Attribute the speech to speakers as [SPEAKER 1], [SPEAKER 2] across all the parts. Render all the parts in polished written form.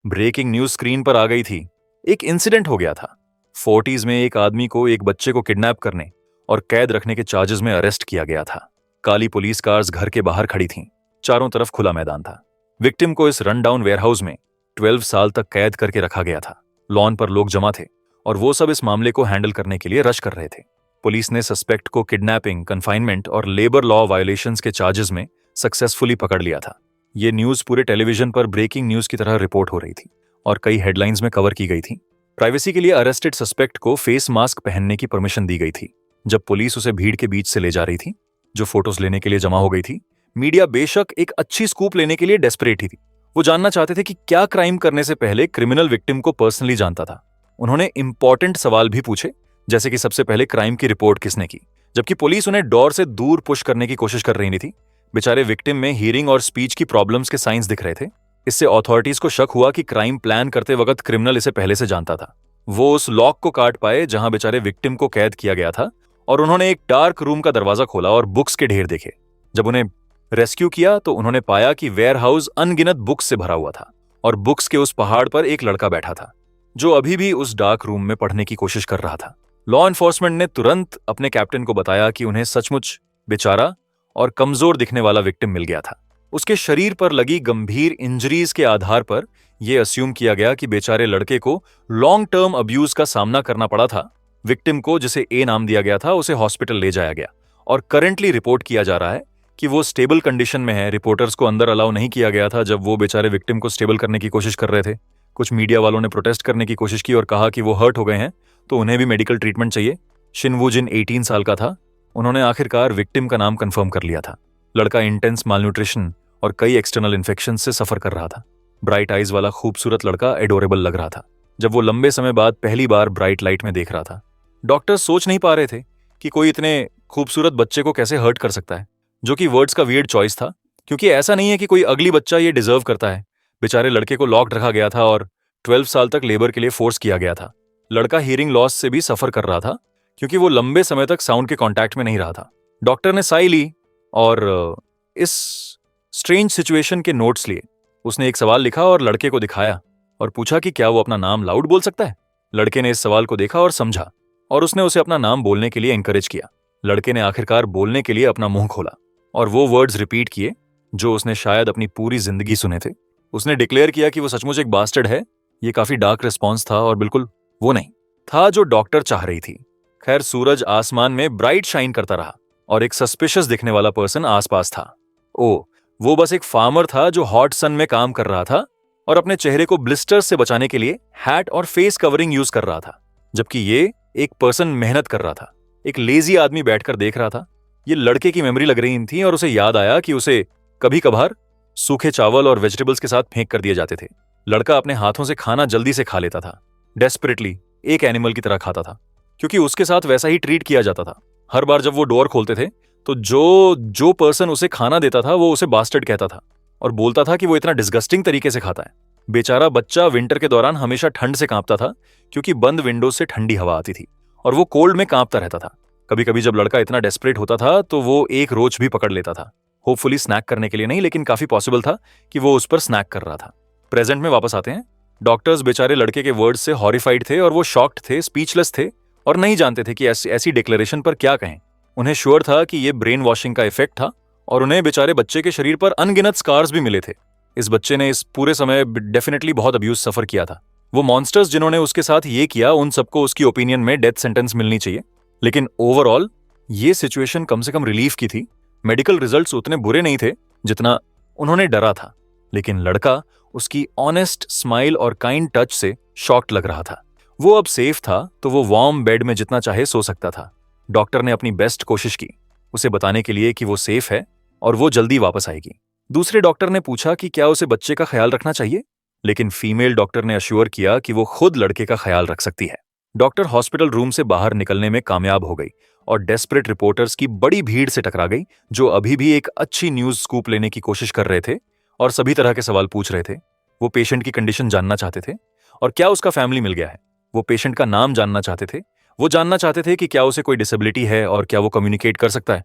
[SPEAKER 1] Breaking news screen पर आ गई थी। एक इंसिडेंट हो गया था। 40s में एक आदमी को एक बच्चे को किडनैप करने और कैद रखने के चार्जेस में अरेस्ट किया गया था। काली पुलिस कार्स घर के बाहर खड़ी थीं। चारों तरफ खुला मैदान था। विक्टिम को इस रन डाउन वेयरहाउस में 12 साल तक कैद करके रखा गया था। लॉन पर लोग जमा थे और वो सब इस मामले को हैंडल करने के लिए रश कर रहे थे। पुलिस ने सस्पेक्ट को किडनैपिंग, कन्फाइनमेंट और लेबर लॉ वायोलेशंस के चार्जेस में सक्सेसफुली पकड़ लिया था। ये न्यूज पूरे टेलीविजन पर ब्रेकिंग न्यूज की तरह रिपोर्ट हो रही थी और कई हेडलाइंस में कवर की गई थी। प्राइवेसी के लिए अरेस्टेड सस्पेक्ट को फेस मास्क पहनने की परमिशन दी गई थी। जब पुलिस उसे भीड़ के बीच से ले जा रही थी जो फोटोज लेने के लिए जमा हो गई थी, मीडिया बेशक एक अच्छी स्कूप लेने के लिए डेस्परेट ही थी। वो जानना चाहते थे कि क्या क्राइम करने से पहले क्रिमिनल विक्टिम को पर्सनली जानता था। उन्होंने इंपॉर्टेंट सवाल भी पूछे, जैसे कि सबसे पहले क्राइम की रिपोर्ट किसने की, जबकि पुलिस उन्हें डोर से दूर पुश करने की कोशिश कर रही थी। बेचारे विक्टिम में हियरिंग और स्पीच की प्रॉब्लम्स के साइंस दिख रहे थे। इससे अथॉरिटीज को शक हुआ कि क्राइम प्लान करते वक्त क्रिमिनल इसे पहले से जानता था। वो उस लॉक को काट पाए जहां बेचारे विक्टिम को कैद किया गया था और उन्होंने एक डार्क रूम का दरवाजा खोला और बुक्स के ढेर देखे। जब उन्हें रेस्क्यू किया तो उन्होंने पाया कि वेयरहाउस अनगिनत बुक्स से भरा हुआ था और बुक्स के उस पहाड़ पर एक लड़का बैठा था जो अभी भी उस डार्क रूम में पढ़ने की कोशिश कर रहा था। लॉ एनफोर्समेंट ने तुरंत अपने कैप्टन को बताया कि उन्हें सचमुच बेचारा और कमजोर दिखने वाला विक्टिम मिल गया था। उसके शरीर पर लगी गंभीर इंजरीज के आधार पर यह अस्यूम किया गया कि बेचारे लड़के को लॉन्ग टर्म अब्यूज का सामना करना पड़ा था। विक्टिम को, जिसे ए नाम दिया गया था, उसे हॉस्पिटल ले जाया गया और करंटली रिपोर्ट किया जा रहा है कि वो स्टेबल कंडीशन में है। रिपोर्टर्स को अंदर अलाउ नहीं किया गया था जब वो बेचारे विक्टिम को स्टेबल करने की कोशिश कर रहे थे। कुछ मीडिया वालों ने प्रोटेस्ट करने की कोशिश की और कहा कि वो हर्ट हो गए हैं तो उन्हें भी मेडिकल ट्रीटमेंट चाहिए। शिनवुजिन 18 साल का था। उन्होंने आखिरकार विक्टिम का नाम कंफर्म कर लिया था। लड़का इंटेंस मालन्यूट्रिशन और कई एक्सटर्नल इन्फेक्शन से सफर कर रहा था। ब्राइट आइज वाला खूबसूरत लड़का एडोरेबल लग रहा था जब वो लंबे समय बाद पहली बार ब्राइट लाइट में देख रहा था। डॉक्टर्स सोच नहीं पा रहे थे कि कोई इतने खूबसूरत बच्चे को कैसे हर्ट कर सकता है, जो कि वर्ड्स का वियर्ड चॉइस था, क्योंकि ऐसा नहीं है कि कोई अगली बच्चा ये डिजर्व करता है। बेचारे लड़के को लॉक्ड रखा गया था और 12 साल तक लेबर के लिए फोर्स किया गया था। लड़का हियरिंग लॉस से भी सफर कर रहा था क्योंकि वो लंबे समय तक साउंड के कांटेक्ट में नहीं रहा था। डॉक्टर ने साई ली और इस स्ट्रेंज सिचुएशन के नोट्स लिए। उसने एक सवाल लिखा और लड़के को दिखाया और पूछा कि क्या वो अपना नाम लाउड बोल सकता है। लड़के ने इस सवाल को देखा और समझा और उसने उसे अपना नाम बोलने के लिए एनकरेज किया। लड़के ने आखिरकार बोलने के लिए अपना मुंह खोला और वो वर्ड्स रिपीट किए जो उसने शायद अपनी पूरी जिंदगी सुने थे। उसने डिक्लेयर किया कि वो सचमुच एक बास्टर्ड है। ये काफी डार्क रिस्पॉन्स था और बिल्कुल वो नहीं था जो डॉक्टर चाह रही थी। खैर, सूरज आसमान में ब्राइट शाइन करता रहा और एक सस्पिशियस दिखने वाला पर्सन आसपास था। वो बस एक फार्मर था जो हॉट सन में काम कर रहा था और अपने चेहरे को ब्लिस्टर्स से बचाने के लिए हैट और फेस कवरिंग यूज कर रहा था, जबकि ये एक पर्सन मेहनत कर रहा था। एक लेजी आदमी बैठकर देख रहा था। ये लड़के की मेमोरी लग रही थी और उसे याद आया कि उसे कभी कभार सूखे चावल और वेजिटेबल्स के साथ फेंक कर दिए जाते थे। लड़का अपने हाथों से खाना जल्दी से खा लेता था, डेस्परेटली, एक एनिमल की तरह खाता था, क्योंकि उसके साथ वैसा ही ट्रीट किया जाता था। हर बार जब वो डोर खोलते थे तो जो पर्सन उसे खाना देता था वो उसे बास्टर्ड कहता था और बोलता था कि वो इतना डिस्गस्टिंग तरीके से खाता है। बेचारा बच्चा विंटर के दौरान हमेशा ठंड से कांपता था क्योंकि बंद विंडोज से ठंडी हवा आती थी और वो कोल्ड में कांपता रहता था। कभी कभी जब लड़का इतना डेस्परेट होता था तो वो एक रोच भी पकड़ लेता था। होपफुली स्नैक करने के लिए नहीं, लेकिन काफी पॉसिबल था कि वो उस पर स्नैक कर रहा था। प्रेजेंट में वापस आते हैं। डॉक्टर्स बेचारे लड़के के वर्ड्स से हॉरिफाइड थे और वो शॉक्ड थे, स्पीचलेस थे और नहीं जानते थे कि ऐसी डिक्लेरेशन पर क्या कहें। उन्हें श्योर था कि ये ब्रेन वॉशिंग का इफेक्ट था और उन्हें बेचारे बच्चे के शरीर पर अनगिनत स्कार्स भी मिले थे। इस बच्चे ने इस पूरे समय डेफिनेटली बहुत अब्यूज सफर किया था। वो मॉन्स्टर्स जिन्होंने उसके साथ ये किया उन सबको उसकी ओपिनियन में डेथ सेंटेंस मिलनी चाहिए, लेकिन ओवरऑल ये सिचुएशन कम से कम रिलीफ की थी। मेडिकल रिजल्ट्स उतने बुरे नहीं थे जितना उन्होंने डरा था, लेकिन लड़का उसकी ऑनेस्ट स्माइल और काइंड टच से शॉक्ड लग रहा था। वो अब सेफ था तो वो वार्म बेड में जितना चाहे सो सकता था। डॉक्टर ने अपनी बेस्ट कोशिश की उसे बताने के लिए कि वो सेफ है और वो जल्दी वापस आएगी। दूसरे डॉक्टर ने पूछा कि क्या उसे बच्चे का ख्याल रखना चाहिए, लेकिन फीमेल डॉक्टर ने अश्योर किया कि वो खुद लड़के का ख्याल रख सकती है। डॉक्टर हॉस्पिटल रूम से बाहर निकलने में कामयाब हो गई और डेस्परेट रिपोर्टर्स की बड़ी भीड़ से टकरा गई जो अभी भी एक अच्छी न्यूज स्कूप लेने की कोशिश कर रहे थे और सभी तरह के सवाल पूछ रहे थे। वो पेशेंट की कंडीशन जानना चाहते थे और क्या उसका फैमिली मिल गया है। वो पेशेंट का नाम जानना चाहते थे। वो जानना चाहते थे कि क्या उसे कोई डिसेबिलिटी है और क्या वो कम्युनिकेट कर सकता है।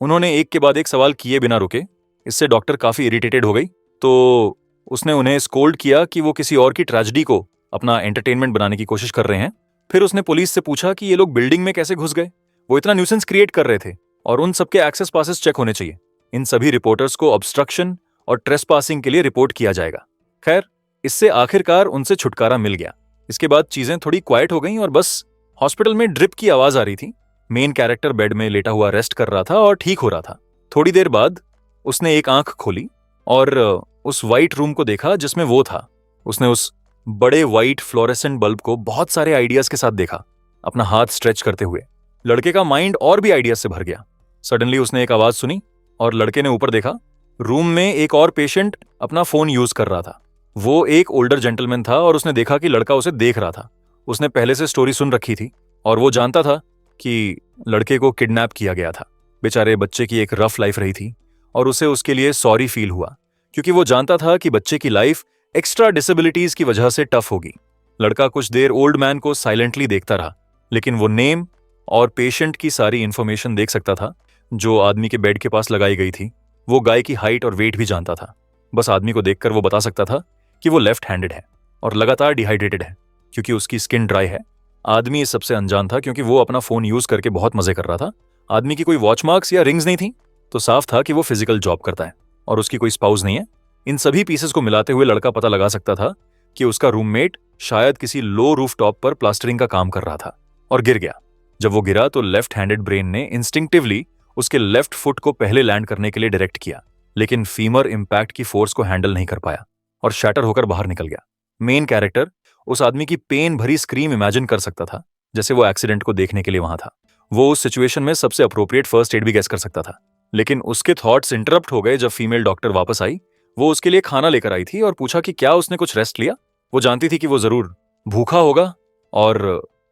[SPEAKER 1] उन्होंने एक के बाद एक सवाल किए बिना रुके। इससे डॉक्टर काफी इरिटेटेड हो गई। तो उसने उन्हें स्कोल्ड किया कि वो किसी और की ट्रेजेडी को अपना एंटरटेनमेंट बनाने की कोशिश कर रहे हैं। फिर उसने पुलिस से पूछा कि ये लोग बिल्डिंग में कैसे घुस गए, वो इतना न्यूसेंस क्रिएट कर रहे थे और उन सबके एक्सेस पासेस चेक होने चाहिए। इन सभी रिपोर्टर्स को ऑब्स्ट्रक्शन और ट्रेसपासिंग के लिए रिपोर्ट किया जाएगा। खैर, इससे आखिरकार उनसे छुटकारा मिल गया। इसके बाद चीजें थोड़ी क्वाइट हो गईं और बस हॉस्पिटल में ड्रिप की आवाज आ रही थी। मेन कैरेक्टर बेड में लेटा हुआ रेस्ट कर रहा था और ठीक हो रहा था। थोड़ी देर बाद उसने एक आंख खोली और उस वाइट रूम को देखा जिसमें वो था। उसने उस बड़े वाइट फ्लोरेसेंट बल्ब को बहुत सारे आइडियाज के साथ देखा, अपना हाथ स्ट्रेच करते हुए। लड़के का माइंड और भी आइडियाज से भर गया। सडनली उसने एक आवाज सुनी और लड़के ने ऊपर देखा। रूम में एक और पेशेंट अपना फोन यूज कर रहा था। वो एक ओल्डर जेंटलमैन था और उसने देखा कि लड़का उसे देख रहा था। उसने पहले से स्टोरी सुन रखी थी और वो जानता था कि लड़के को किडनैप किया गया था। बेचारे बच्चे की एक रफ लाइफ रही थी और उसे उसके लिए सॉरी फील हुआ, क्योंकि वो जानता था कि बच्चे की लाइफ एक्स्ट्रा डिसेबिलिटीज की वजह से टफ होगी। लड़का कुछ देर ओल्ड मैन को साइलेंटली देखता रहा, लेकिन वो नेम और पेशेंट की सारी इंफॉर्मेशन देख सकता था जो आदमी के बेड के पास लगाई गई थी। वो गाय की हाइट और वेट भी जानता था। बस आदमी को देखकर वो बता सकता था कि वो लेफ्ट हैंडेड है और लगातार डिहाइड्रेटेड है क्योंकि उसकी स्किन ड्राई है। आदमी इस सबसे अनजान था क्योंकि वो अपना फोन यूज करके बहुत मजे कर रहा था। आदमी की कोई वॉच मार्क्स या रिंग्स नहीं थी, तो साफ था कि वो फिजिकल जॉब करता है और उसकी कोई स्पाउस नहीं है। इन सभी पीसेस को मिलाते हुए लड़का पता लगा सकता था कि उसका रूममेट शायद किसी लो रूफटॉप पर प्लास्टरिंग का काम कर रहा था और गिर गया। जब वो गिरा तो लेफ्ट हैंडेड ब्रेन ने इंस्टिंक्टिवली उसके लेफ्ट फुट को पहले लैंड करने के लिए डायरेक्ट किया, लेकिन फीमर इंपैक्ट की फोर्स को हैंडल नहीं कर पाया और शैटर होकर बाहर निकल गया। मेन कैरेक्टर उस आदमी की पेन भरी स्क्रीम इमेजिन कर सकता था जैसे वो एक्सीडेंट को देखने के लिए वहां था। वो उस सिचुएशन में सबसे अप्रोप्रिएट फर्स्ट एड भी गेस कर सकता था, लेकिन उसके थॉट्स इंटरप्ट हो गए जब फीमेल डॉक्टर वापस आई। वो उसके लिए खाना लेकर आई थी और पूछा कि क्या उसने कुछ रेस्ट लिया। वो जानती थी कि वो जरूर भूखा होगा और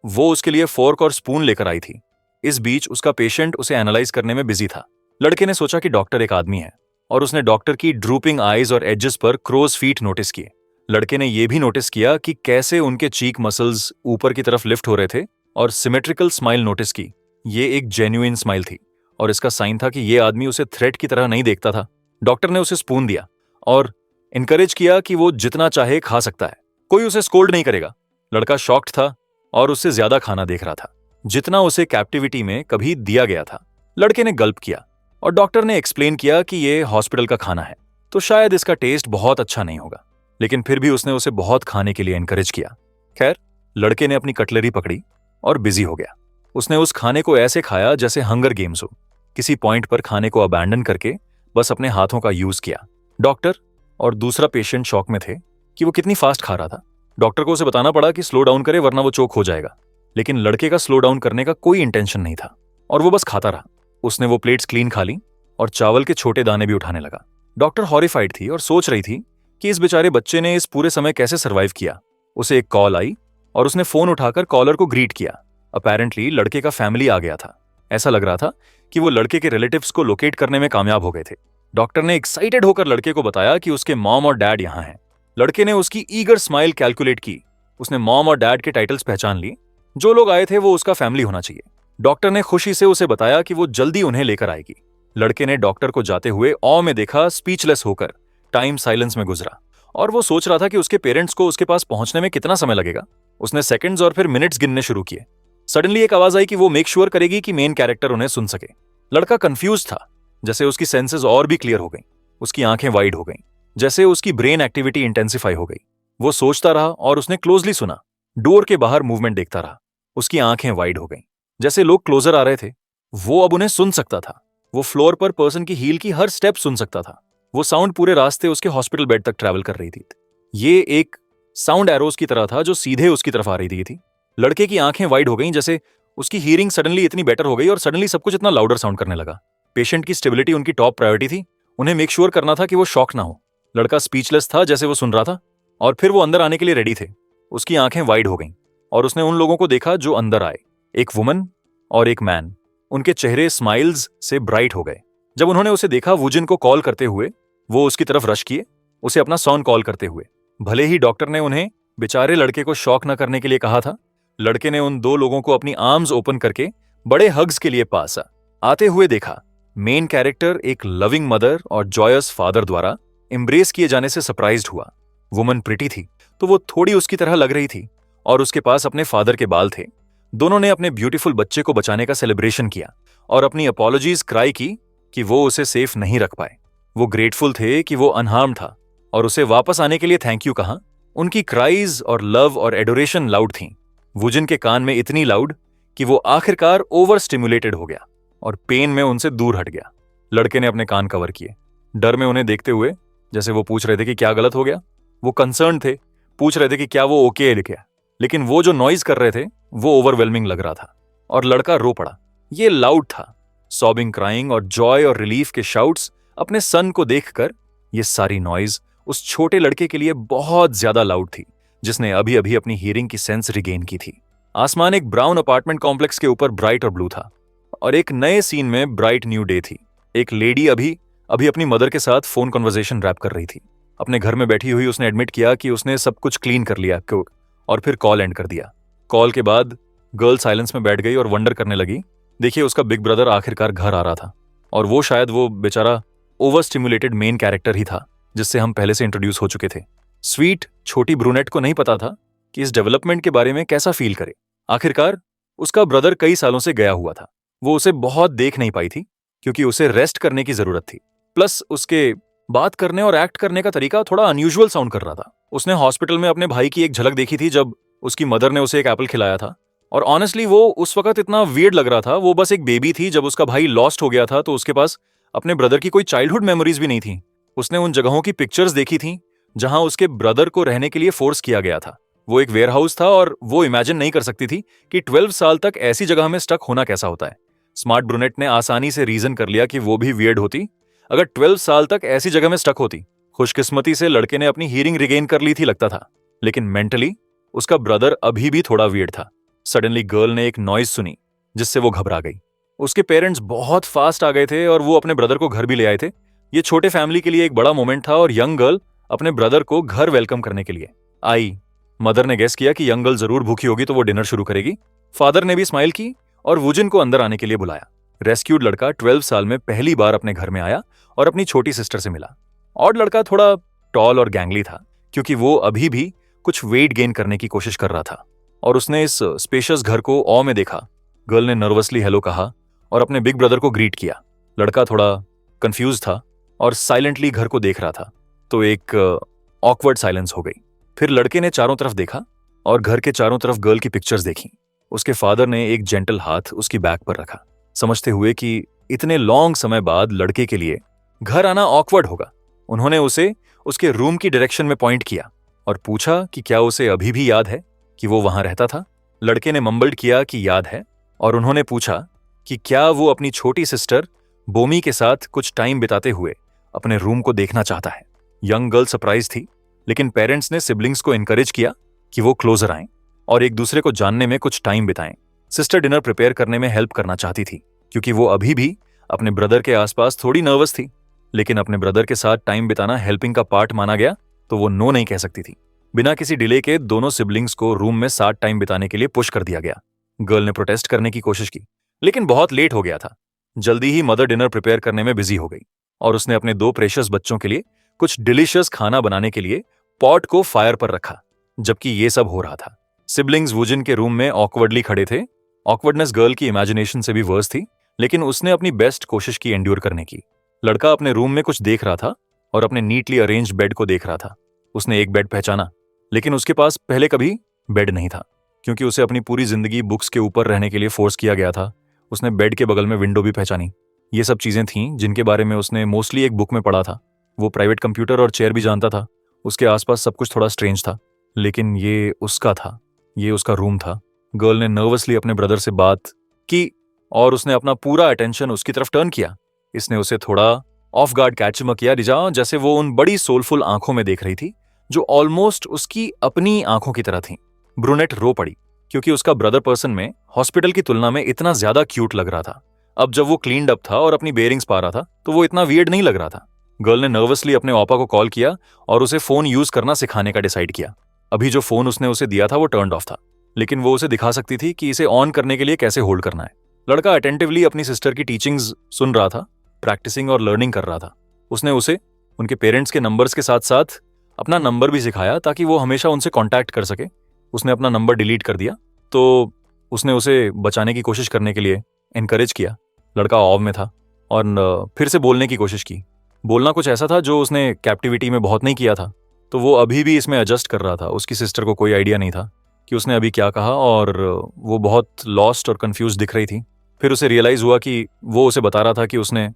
[SPEAKER 1] वो उसके लिए फोर्क और स्पून लेकर आई थी। इस बीच उसका पेशेंट उसे एनालाइज करने में बिजी था। लड़के ने सोचा कि डॉक्टर एक आदमी है और उसने डॉक्टर की ड्रूपिंग आईज और एजेस पर क्रोज फीट नोटिस किए। लड़के ने यह भी नोटिस किया कि कैसे उनके चीक मसल्स ऊपर की तरफ लिफ्ट हो रहे थे और सिमेट्रिकल स्माइल नोटिस की। ये एक जेन्युइन स्माइल थी और इसका साइन था कि यह आदमी उसे थ्रेट की तरह नहीं देखता था। डॉक्टर ने उसे स्पून दिया और इनकरेज किया कि वो जितना चाहे खा सकता है, कोई उसे स्कोल्ड नहीं करेगा। लड़का शॉक्ड था और उससे ज्यादा खाना देख रहा था जितना उसे कैप्टिविटी में कभी दिया गया था। लड़के ने गल्प किया और डॉक्टर ने एक्सप्लेन किया कि ये हॉस्पिटल का खाना है तो शायद इसका टेस्ट बहुत अच्छा नहीं होगा, लेकिन फिर भी उसने उसे बहुत खाने के लिए एनकरेज किया। खैर, लड़के ने अपनी कटलरी पकड़ी और बिजी हो गया। उसने उस खाने को ऐसे खाया जैसे हंगर गेम्स हो। किसी पॉइंट पर खाने को अबैंडन करके बस अपने हाथों का यूज किया। डॉक्टर और दूसरा पेशेंट शॉक में थे कि वो कितनी फास्ट खा रहा था। डॉक्टर को उसे बताना पड़ा कि स्लो डाउन करे वरना वो चोक हो जाएगा, लेकिन लड़के का स्लो डाउन करने का कोई इंटेंशन नहीं था और वो बस खाता रहा। उसने वो प्लेट्स क्लीन खा ली और चावल के छोटे दाने भी उठाने लगा। डॉक्टर हॉरिफाइड थी और सोच रही थी कि इस बेचारे बच्चे ने इस पूरे समय कैसे सर्वाइव किया। उसे एक कॉल आई और उसने फोन उठाकर कॉलर को ग्रीट किया। अपैरेंटली लड़के का फैमिली आ गया था। ऐसा लग रहा था कि वो लड़के के रिलेटिव्स को लोकेट करने में कामयाब हो गए थे। डॉक्टर ने एक्साइटेड होकर लड़के को बताया कि उसके मॉम और डैड यहां हैं। लड़के ने उसकी ईगर स्माइल कैलकुलेट की। उसने मॉम और डैड के टाइटल्स पहचान लिए। जो लोग आए थे वो उसका फैमिली होना चाहिए। डॉक्टर ने खुशी से उसे बताया कि वो जल्दी उन्हें लेकर आएगी। लड़के ने डॉक्टर को जाते हुए ऑ में देखा, स्पीचलेस होकर। टाइम साइलेंस में गुजरा और वो सोच रहा था कि उसके पेरेंट्स को उसके पास पहुंचने में कितना समय लगेगा। उसने सेकंड्स और फिर मिनट्स गिनने शुरू किए। सडनली एक आवाज आई कि वो मेक श्योर करेगी कि मेन कैरेक्टर उन्हें सुन सके। लड़का कंफ्यूज था, जैसे उसकी सेंसेस और भी क्लियर हो गई। उसकी आंखें वाइड हो गईं, जैसे उसकी ब्रेन एक्टिविटी इंटेंसिफाई हो गई। वो सोचता रहा और उसने क्लोजली सुना। डोर के बाहर मूवमेंट देखता रहा। उसकी आंखें वाइड हो गईं, जैसे लोग क्लोजर आ रहे थे। वो अब उन्हें सुन सकता था। वो फ्लोर पर पर्सन की हील की हर स्टेप सुन सकता था। वो साउंड पूरे रास्ते उसके हॉस्पिटल बेड तक ट्रैवल कर रही थी। ये एक साउंड एरोज की तरह था जो सीधे उसकी तरफ आ रही थी। लड़के की आंखें वाइड हो गईं, जैसे उसकी हियरिंग सडनली इतनी बेटर हो गई और सडनली सब कुछ इतना लाउडर साउंड करने लगा। पेशेंट की स्टेबिलिटी उनकी टॉप प्रायोरिटी थी। उन्हें मेक श्योर करना था कि वो शॉक ना हो। लड़का स्पीचलेस था जैसे वो सुन रहा था और फिर वो अंदर आने के लिए रेडी थे। उसकी आंखें वाइड हो गईं और उसने उन लोगों को देखा जो अंदर आए, एक वुमन और एक मैन। उनके चेहरे स्माइल्स से ब्राइट हो गए। जब उन्होंने उसे देखा वुजिन को कॉल करते हुए, वो उसकी तरफ रश किए, उसे अपना सॉन कॉल करते हुए। भले ही डॉक्टर ने उन्हें बेचारे लड़के को शॉक न करने के लिए कहा था, लड़के ने उन दो लोगों को अपनी आर्म्स ओपन करके बड़े हग्स के लिए पास आते हुए देखा। मेन कैरेक्टर एक लविंग मदर और जॉयस फादर द्वारा एम्ब्रेस किए जाने से सरप्राइज्ड हुआ। वुमन प्रिटी थी तो वो थोड़ी उसकी तरह लग रही थी और उसके पास अपने फादर के बाल थे। दोनों ने अपने ब्यूटीफुल बच्चे को बचाने का सेलिब्रेशन किया और अपनी अपॉलॉजीज क्राई की कि वो उसे सेफ नहीं रख पाए। वो ग्रेटफुल थे कि वो अनहार्म था और उसे वापस आने के लिए थैंक यू कहा। उनकी क्राइज और लव और एडोरेशन लाउड थीं। वुजन के कान में इतनी लाउड कि वो आखिरकार ओवर स्टिमुलेटेड हो गया और पेन में उनसे दूर हट गया। लड़के ने अपने कान कवर किए, डर में उन्हें देखते हुए, जैसे वो पूछ रहे थे कि क्या गलत हो गया। वो कंसर्न थे, पूछ रहे थे कि क्या वो ओके है क्या, लेकिन वो जो नॉइज कर रहे थे वो ओवरवेलमिंग लग रहा था और लड़का रो पड़ा। ये लाउड था, सॉबिंग, क्राइंग और जॉय और रिलीफ के शाउट्स अपने सन को देखकर। ये सारी नॉइज उस छोटे लड़के के लिए बहुत ज्यादा लाउड थी, जिसने अभी अभी अपनी हियरिंग की सेंस रिगेन की थी। आसमान एक ब्राउन अपार्टमेंट कॉम्प्लेक्स के ऊपर ब्राइट और ब्लू था और एक नए सीन में ब्राइट न्यू डे थी। एक लेडी अभी अभी अपनी मदर के साथ फोन कन्वर्सेशन रैप कर रही थी। अपने घर में बैठी हुई उसने एडमिट किया कि उसने सब कुछ क्लीन कर लिया और फिर कॉल एंड कर दिया। कॉल के बाद गर्ल साइलेंस में बैठ गई और वंडर करने लगी। देखिए, उसका बिग ब्रदर आखिरकार घर आ रहा था और वो शायद वो बेचारा ओवर स्टिमुलेटेड मेन कैरेक्टर ही था जिससे हम पहले से इंट्रोड्यूस हो चुके थे। स्वीट छोटी ब्रूनेट को नहीं पता था कि इस डेवलपमेंट के बारे में कैसा फील करे। आखिरकार उसका ब्रदर कई सालों से गया हुआ था। वो उसे बहुत देख नहीं पाई थी क्योंकि उसे रेस्ट करने की जरूरत थी। प्लस उसके बात करने और एक्ट करने का तरीका थोड़ा अनयूजुअल साउंड कर रहा था। उसने हॉस्पिटल में अपने भाई की एक झलक देखी थी जब उसकी मदर ने उसे एक एप्पल खिलाया था और ऑनेस्टली वो उस वक्त इतना वियर्ड लग रहा था। वो बस एक बेबी थी जब उसका भाई लॉस्ट हो गया था, तो उसके पास अपने ब्रदर की कोई चाइल्डहुड मेमोरीज भी नहीं थी। उसने उन जगहों की पिक्चर्स देखी थी जहां उसके ब्रदर को रहने के लिए फोर्स किया गया था। वो एक वेयरहाउस था और वो इमेजिन नहीं कर सकती थी कि 12 साल तक ऐसी जगह में स्टक होना कैसा होता है। स्मार्ट ब्रूनेट ने आसानी से रीजन कर लिया कि वो भी वियर्ड होती अगर 12 साल तक ऐसी जगह में स्टक होती। खुशकिस्मती से लड़के ने अपनी हियरिंग रिगेन कर ली थी लगता था, लेकिन मेंटली उसका ब्रदर अभी भी थोड़ा वियर्ड था। सडनली गर्ल ने एक नॉइज सुनी जिससे वो घबरा गई। उसके पेरेंट्स बहुत फास्ट आ गए थे और वो अपने ब्रदर को घर भी ले आए थे। ये छोटे फैमिली के लिए एक बड़ा मोमेंट था और यंग गर्ल अपने ब्रदर को घर वेलकम करने के लिए आई। मदर ने गेस किया कि यंग गर्ल जरूर भूखी होगी तो वो डिनर शुरू करेगी। फादर ने भी स्माइल की और वुजन को अंदर आने के लिए बुलाया। रेस्क्यूड लड़का 12 साल में पहली बार अपने घर में आया और अपनी छोटी सिस्टर से मिला। और लड़का थोड़ा टॉल और गैंगली था क्योंकि वो अभी भी कुछ वेट गेन करने की कोशिश कर रहा था और उसने इस स्पेशियस घर को ऑ में देखा। गर्ल ने नर्वसली हेलो कहा और अपने बिग ब्रदर को ग्रीट किया। लड़का थोड़ा कंफ्यूज था और साइलेंटली घर को देख रहा था, तो एक ऑकवर्ड साइलेंस हो गई। फिर लड़के ने चारों तरफ देखा और घर के चारों तरफ गर्ल की पिक्चर्स देखी। उसके फादर ने एक जेंटल हाथ उसकी बैक पर रखा, समझते हुए कि इतने लॉन्ग समय बाद लड़के के लिए घर आना ऑकवर्ड होगा। उन्होंने उसे उसके रूम की डायरेक्शन में पॉइंट किया और पूछा कि क्या उसे अभी भी याद है कि वो वहां रहता था। लड़के ने मम्बल्ड किया कि याद है और उन्होंने पूछा कि क्या वो अपनी छोटी सिस्टर बोमी के साथ कुछ टाइम बिताते हुए अपने रूम को देखना चाहता है। यंग गर्ल सरप्राइज थी, लेकिन पेरेंट्स ने सिबलिंग्स को एनकरेज किया कि वो क्लोजर आएं और एक दूसरे को जानने में कुछ टाइम बिताएं। सिस्टर डिनर प्रिपेयर करने में हेल्प करना चाहती थी क्योंकि वो अभी भी अपने ब्रदर के आसपास थोड़ी नर्वस थी, लेकिन अपने ब्रदर के साथ टाइम बिताना हेल्पिंग का पार्ट माना गया तो वो नो नहीं कह सकती थी। बिना किसी डिले के दोनों सिबलिंग्स को रूम में साथ टाइम बिताने के लिए पुश कर दिया गया। गर्ल ने प्रोटेस्ट करने की कोशिश की, लेकिन बहुत लेट हो गया था। जल्दी ही मदर डिनर प्रिपेयर करने में बिजी हो गई और उसने अपने 2 प्रेशियस बच्चों के लिए कुछ डिलीशियस खाना बनाने के लिए पॉट को फायर पर रखा जबकि ये सब हो रहा था। सिबलिंग्स वुजन के रूम में ऑकवर्डली खड़े थे। ऑकवर्डनेस गर्ल की इमेजिनेशन से भी वर्स थी, लेकिन उसने अपनी बेस्ट कोशिश की एंड्योर करने की। लड़का अपने रूम में कुछ देख रहा था और अपने नीटली अरेंज्ड बेड को देख रहा था। उसने एक बेड पहचाना, लेकिन उसके पास पहले कभी बेड नहीं था क्योंकि उसे अपनी पूरी जिंदगी बुक्स के ऊपर रहने के लिए फोर्स किया गया था। उसने बेड के बगल में विंडो भी पहचानी। ये सब चीजें थीं जिनके बारे में उसने मोस्टली एक बुक में पढ़ा था। वो प्राइवेट कंप्यूटर और चेयर भी जानता था। उसके आसपास सब कुछ थोड़ा स्ट्रेंज था, लेकिन ये उसका था, ये उसका रूम था। गर्ल ने नर्वसली अपने ब्रदर से बात की और उसने अपना पूरा अटेंशन उसकी तरफ टर्न किया। इसने उसे थोड़ा ऑफ गार्ड कैच किया रिजा, जैसे वो उन बड़ी सोलफुल आंखों में देख रही थी जो ऑलमोस्ट उसकी अपनी आंखों की तरह थीं। ब्रूनेट रो पड़ी क्योंकि उसका ब्रदर पर्सन में हॉस्पिटल की तुलना में इतना ज्यादा क्यूट लग रहा था। अब जब वो क्लीन्ड अप था और अपनी बेयरिंग्स पा रहा था तो वो इतना वियर्ड नहीं लग रहा था। गर्ल ने नर्वसली अपने ओपा को कॉल किया और उसे फोन यूज करना सिखाने का डिसाइड किया। अभी जो फोन उसने उसे दिया था वो टर्न्ड ऑफ था, लेकिन वो उसे दिखा सकती थी कि इसे ऑन करने के लिए कैसे होल्ड करना है। लड़का अटेंटिवली अपनी सिस्टर की टीचिंग्स सुन रहा था, प्रैक्टिसिंग और लर्निंग कर रहा था। उसने उसे उनके पेरेंट्स के नंबर्स के साथ साथ अपना नंबर भी सिखाया ताकि वो हमेशा उनसे कांटेक्ट कर सके। उसने अपना नंबर डिलीट कर दिया तो उसने उसे बचाने की कोशिश करने के लिए इनकरेज किया। लड़का ऑव में था और फिर से बोलने की कोशिश की। बोलना कुछ ऐसा था जो उसने कैप्टिविटी में बहुत नहीं किया था, तो वो अभी भी इसमें एडजस्ट कर रहा था। उसकी सिस्टर को कोई आइडिया नहीं था कि उसने अभी क्या कहा और वो बहुत लॉस्ट और कंफ्यूज दिख रही थी। फिर उसे रियलाइज हुआ कि वो उसे बता रहा था कि उसने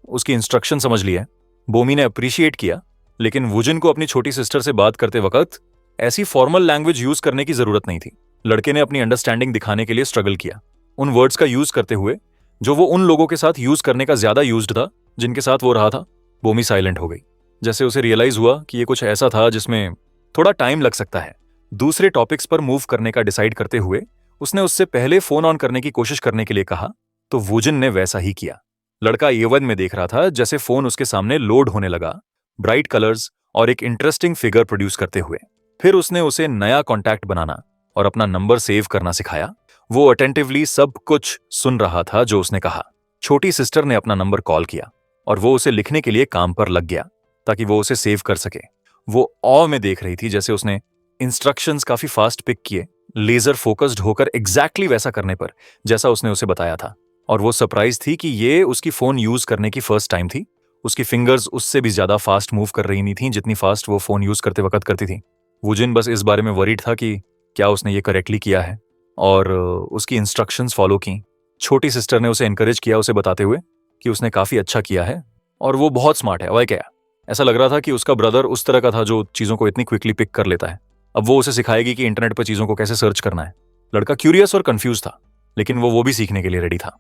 [SPEAKER 1] उसकी इंस्ट्रक्शन समझ ली है। बोमी ने अप्रिशिएट किया, लेकिन वुजिन को अपनी छोटी सिस्टर से बात करते वक्त ऐसी फॉर्मल लैंग्वेज यूज करने की जरूरत नहीं थी। लड़के ने अपनी अंडरस्टैंडिंग दिखाने के लिए स्ट्रगल किया, उन वर्ड्स का यूज करते हुए जो वो उन लोगों के साथ यूज करने का ज्यादा यूज्ड था जिनके साथ वो रहा था। बोमी साइलेंट हो गई, जैसे उसे रियलाइज हुआ कि ये कुछ ऐसा था जिसमें थोड़ा टाइम लग सकता है। दूसरे टॉपिक्स पर मूव करने का डिसाइड करते हुए उसने उससे पहले फोन ऑन करने की कोशिश करने के लिए कहा, तो वुजिन ने वैसा ही किया। लड़का एवन में देख रहा था जैसे फोन उसके सामने लोड होने लगा, ब्राइट कलर्स और एक इंटरेस्टिंग फिगर प्रोड्यूस करते हुए। फिर उसने उसे नया कॉन्टैक्ट बनाना और अपना नंबर सेव करना सिखाया। वो अटेंटिवली सब कुछ सुन रहा था जो उसने कहा। छोटी सिस्टर ने अपना नंबर कॉल किया और वो उसे लिखने के लिए काम पर लग गया ताकि वो उसे सेव कर सके। वो ऑ में देख रही थी जैसे उसने इंस्ट्रक्शंस काफी फास्ट पिक किए, लेजर फोकस्ड होकर एग्जैक्टली वैसा करने पर जैसा उसने उसे बताया था। और वो सरप्राइज थी कि ये उसकी फोन यूज करने की फर्स्ट टाइम थी। उसकी फिंगर्स उससे भी ज्यादा फास्ट मूव कर रही नहीं थी जितनी फास्ट वो फोन यूज करते वक्त करती थी। वुजिन बस इस बारे में वरीड था कि क्या उसने ये करेक्टली किया है और उसकी इंस्ट्रक्शंस फॉलो की। छोटी सिस्टर ने उसे एनकरेज किया, उसे बताते हुए कि उसने काफी अच्छा किया है और वो बहुत स्मार्ट है। वह क्या, ऐसा लग रहा था कि उसका ब्रदर उस तरह का था जो चीजों को इतनी क्विकली पिक कर लेता है। अब वो उसे सिखाएगी कि इंटरनेट पर चीजों को कैसे सर्च करना है। लड़का क्यूरियस और कंफ्यूज था, लेकिन वो भी सीखने के लिए रेडी था।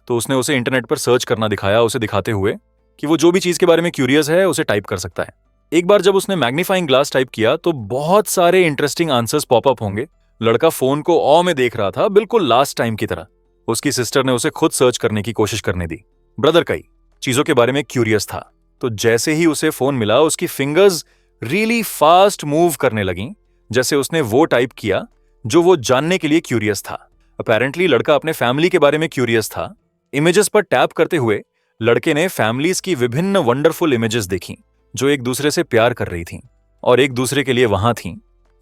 [SPEAKER 1] तो उसने उसे इंटरनेट पर सर्च करना दिखाया, उसे दिखाते हुए कि वो जो भी चीज के बारे में क्यूरियस है उसे टाइप कर सकता है। एक बार जब उसने मैग्नीफाइंग ग्लास टाइप किया तो बहुत सारे इंटरेस्टिंग आंसर्स पॉपअप होंगे। लड़का फोन को ऑ में देख रहा था, बिल्कुल लास्ट टाइम की तरह। उसकी सिस्टर ने उसे खुद सर्च करने की कोशिश करने दी। ब्रदर कई चीजों के बारे में क्यूरियस था, तो जैसे ही उसे फोन मिला उसकी फिंगर्स रियली फास्ट मूव करने लगीं, जैसे उसने वो टाइप किया जो वो जानने के लिए क्यूरियस था। अपेरेंटली लड़का अपने फैमिली के बारे में क्यूरियस था। इमेजेस पर टैप करते हुए लड़के ने फैमिलीज की विभिन्न वंडरफुल इमेजेस देखी जो एक दूसरे से प्यार कर रही थीं और एक दूसरे के लिए वहां थीं।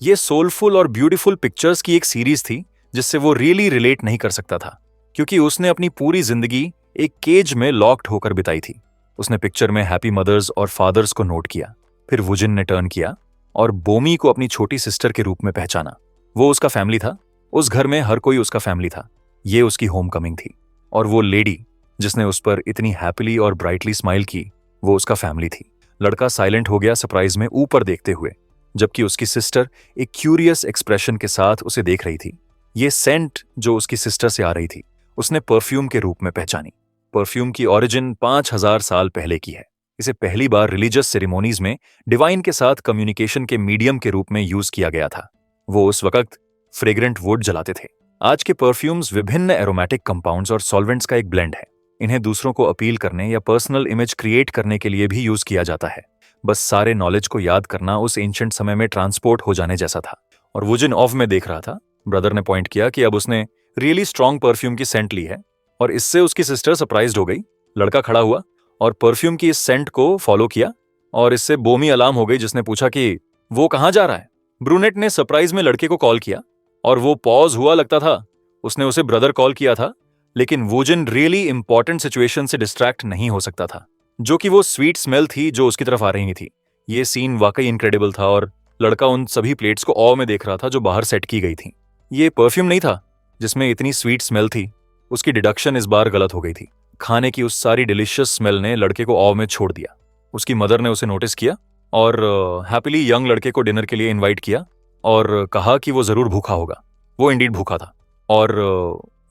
[SPEAKER 1] ये सोलफुल और ब्यूटीफुल पिक्चर्स की एक सीरीज थी जिससे वो रियली रिलेट नहीं कर सकता था, क्योंकि उसने अपनी पूरी जिंदगी एक केज में लॉक्ड होकर बिताई थी। उसने पिक्चर में हैप्पी मदर्स और फादर्स को नोट किया। फिर वुजिन ने टर्न किया और बोमी को अपनी छोटी सिस्टर के रूप में पहचाना। वो उसका फैमिली था, उस घर में हर कोई उसका फैमिली था। ये उसकी होम कमिंग थी और वो लेडी जिसने उस पर इतनी हैप्पीली और ब्राइटली स्माइल की, वो उसका फैमिली थी। लड़का साइलेंट हो गया सरप्राइज में ऊपर देखते हुए, जबकि उसकी सिस्टर एक क्यूरियस एक्सप्रेशन के साथ उसे देख रही थी। ये सेंट जो उसकी सिस्टर से आ रही थी उसने परफ्यूम के रूप में पहचानी। परफ्यूम की ओरिजिन 5000 साल पहले की है। इसे पहली बार रिलीजियस सेरेमोनीज में डिवाइन के साथ कम्युनिकेशन के मीडियम के रूप में यूज किया गया था। वो उस वक्त फ्रेग्रेंट वुड जलाते थे। आज के परफ्यूम्स विभिन्न एरोमेटिक कंपाउंड्स और सॉल्वेंट्स का एक ब्लेंड है। इन्हें दूसरों को अपील करने या पर्सनल इमेज क्रिएट करने के लिए भी यूज किया जाता है। बस सारे नॉलेज को याद करना उस एंशिएंट समय में ट्रांसपोर्ट हो जाने जैसा था। और वुजिन ऑफ में देख रहा था। ब्रदर ने पॉइंट किया कि अब उसने रियली स्ट्रॉन्ग परफ्यूम की सेंट ली है और इससे उसकी सिस्टर सरप्राइज्ड हो गई। लड़का खड़ा हुआ और परफ्यूम की इस सेंट को फॉलो किया और इससे बोमी अलार्म हो गई, जिसने पूछा कि वो कहां जा रहा है। ब्रूनेट ने सरप्राइज में लड़के को कॉल किया और वो पॉज हुआ लगता था उसने उसे ब्रदर कॉल किया था, लेकिन वुजिन रियली इंपॉर्टेंट सिचुएशन से डिस्ट्रैक्ट नहीं हो सकता था, जो कि वो स्वीट स्मेल थी जो उसकी तरफ आ रही थी। ये सीन वाकई इनक्रेडिबल था और लड़का उन सभी प्लेट्स को ऑ में देख रहा था जो बाहर सेट की गई थी। ये परफ्यूम नहीं था जिसमें इतनी स्वीट स्मेल थी। उसकी डिडक्शन इस बार गलत हो गई थी। खाने की उस सारी डिलिशियस स्मेल ने लड़के को ऑ में छोड़ दिया। उसकी मदर ने उसे नोटिस किया और हैप्पीली यंग लड़के को डिनर के लिए इनवाइट किया और कहा कि वो जरूर भूखा होगा। वो इंडीड भूखा था और